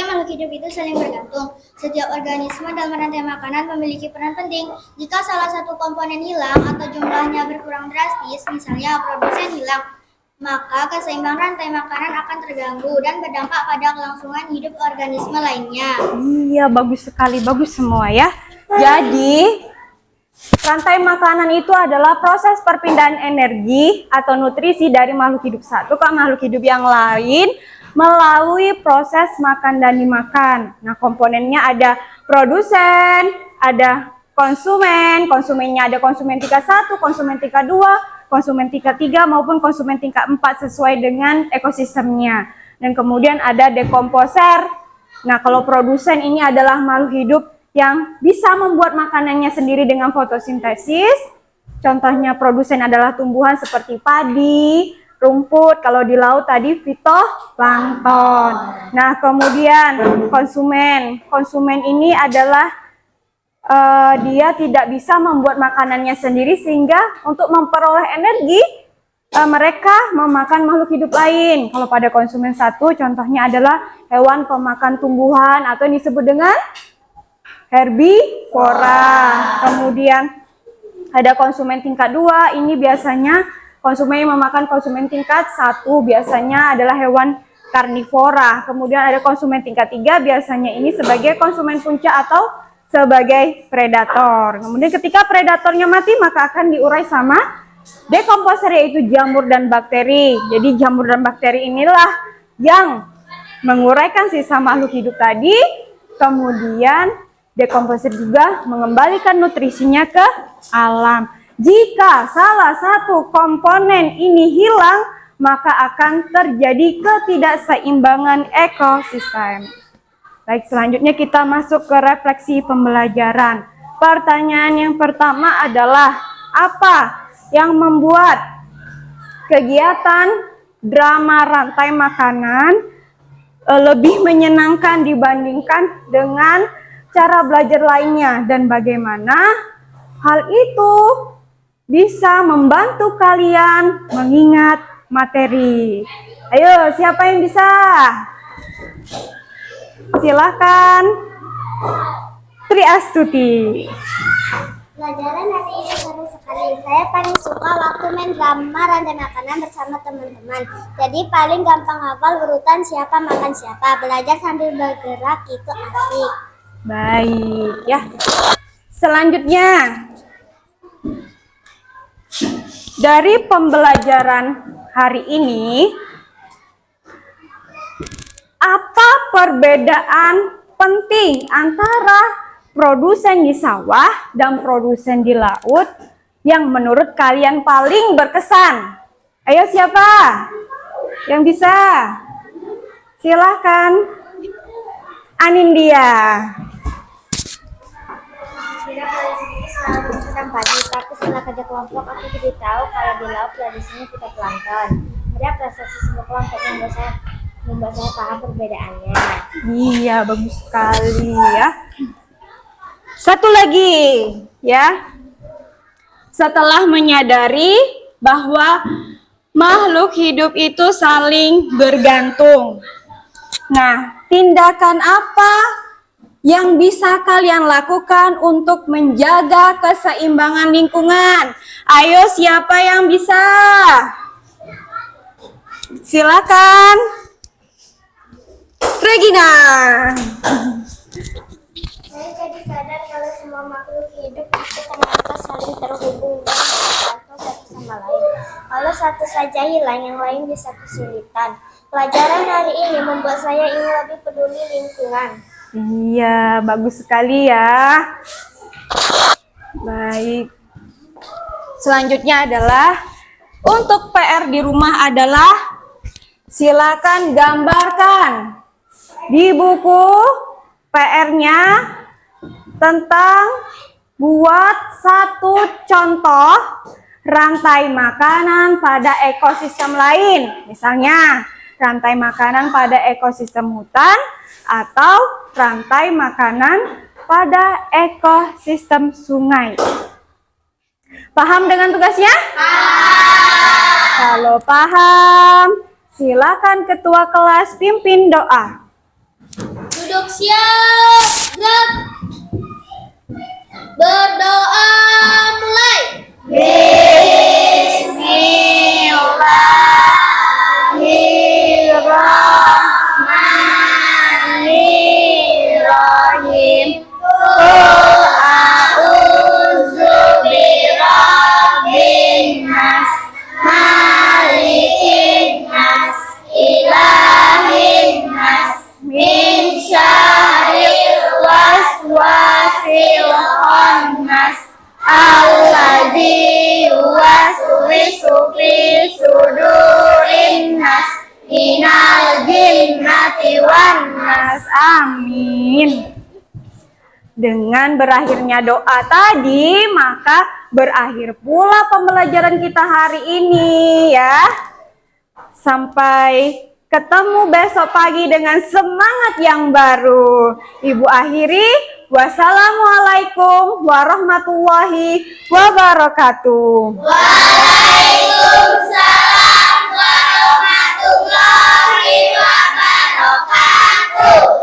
makhluk hidup itu saling bergantung. Setiap organisme dalam rantai makanan memiliki peran penting. Jika salah satu komponen hilang atau jumlahnya berkurang drastis, misalnya produsen hilang, maka keseimbangan rantai makanan akan terganggu dan berdampak pada kelangsungan hidup organisme lainnya. Iya, bagus sekali, bagus semua ya. Jadi, rantai makanan itu adalah proses perpindahan energi atau nutrisi dari makhluk hidup satu ke makhluk hidup yang lain melalui proses makan dan dimakan. Nah, komponennya ada produsen, ada konsumen, konsumennya ada konsumen tingkat 1, konsumen tingkat 2, konsumen tingkat 3 maupun konsumen tingkat 4 sesuai dengan ekosistemnya. Dan kemudian ada dekomposer Nah, kalau produsen ini adalah makhluk hidup yang bisa membuat makanannya sendiri dengan fotosintesis. Contohnya produsen adalah tumbuhan seperti padi, rumput, kalau di laut tadi fitoplankton. Nah, kemudian konsumen ini adalah dia tidak bisa membuat makanannya sendiri, sehingga untuk memperoleh energi mereka memakan makhluk hidup lain. Kalau pada konsumen satu, contohnya adalah hewan pemakan tumbuhan atau yang disebut dengan herbivora. Kemudian ada konsumen tingkat 2, ini biasanya konsumen yang memakan konsumen tingkat 1, biasanya adalah hewan karnivora. Kemudian ada konsumen tingkat 3, biasanya ini sebagai konsumen puncak atau sebagai predator. Kemudian ketika predatornya mati, maka akan diurai sama dekomposer, yaitu jamur dan bakteri. Jadi jamur dan bakteri inilah yang menguraikan sisa makhluk hidup tadi. Kemudian dekomposer juga mengembalikan nutrisinya ke alam. Jika salah satu komponen ini hilang, maka akan terjadi ketidakseimbangan ekosistem. Baik, selanjutnya kita masuk ke refleksi pembelajaran. Pertanyaan yang pertama adalah, apa yang membuat kegiatan drama rantai makanan lebih menyenangkan dibandingkan dengan cara belajar lainnya, dan bagaimana hal itu bisa membantu kalian mengingat materi? Ayo, siapa yang bisa? Silakan, Tri Astuti. Pelajaran hari ini seru sekali. Saya paling suka waktu main drama rantai makanan bersama teman-teman. Jadi paling gampang hafal urutan siapa makan siapa. Belajar sambil bergerak itu asik. Baik, ya. Selanjutnya, dari pembelajaran hari ini, apa perbedaan penting antara produsen di sawah dan produsen di laut yang menurut kalian paling berkesan? Ayo, siapa yang bisa? Silahkan, Anindya. Tidak paling selalu sedang pagi, tapi setelah kerja kelompok aku jadi tahu kalau di laut tradisinya kita plankton. Melihat prestasi sebuah kelompok membuat saya paham perbedaannya. Iya, bagus sekali ya. Satu lagi ya. Setelah menyadari bahwa makhluk hidup itu saling bergantung. Nah, tindakan apa yang bisa kalian lakukan untuk menjaga keseimbangan lingkungan? Ayo, siapa yang bisa? Silakan, Regina. Saya jadi sadar kalau semua makhluk hidup itu ternyata saling terhubung dan membantu satu sama lain. Kalau satu saja hilang, yang lain bisa kesulitan. Pelajaran hari ini membuat saya ingin lebih peduli lingkungan. Iya, bagus sekali ya. Baik. Selanjutnya adalah untuk PR di rumah adalah silakan gambarkan di buku PR-nya tentang buat satu contoh rantai makanan pada ekosistem lain. Misalnya, rantai makanan pada ekosistem hutan atau rantai makanan pada ekosistem sungai. Paham dengan tugasnya? Kalau paham, silakan ketua kelas pimpin doa. Duduk siap, gerak. Berdoa mulai. Bismillahirrahmanirrahim. Minal jinn jinnati wan nas. Amin. Dengan berakhirnya doa tadi, maka berakhir pula pembelajaran kita hari ini ya. Sampai ketemu besok pagi dengan semangat yang baru. Ibu akhiri, wassalamualaikum warahmatullahi wabarakatuh. Waalaikumsalam warahmatullahi wabarakatuh.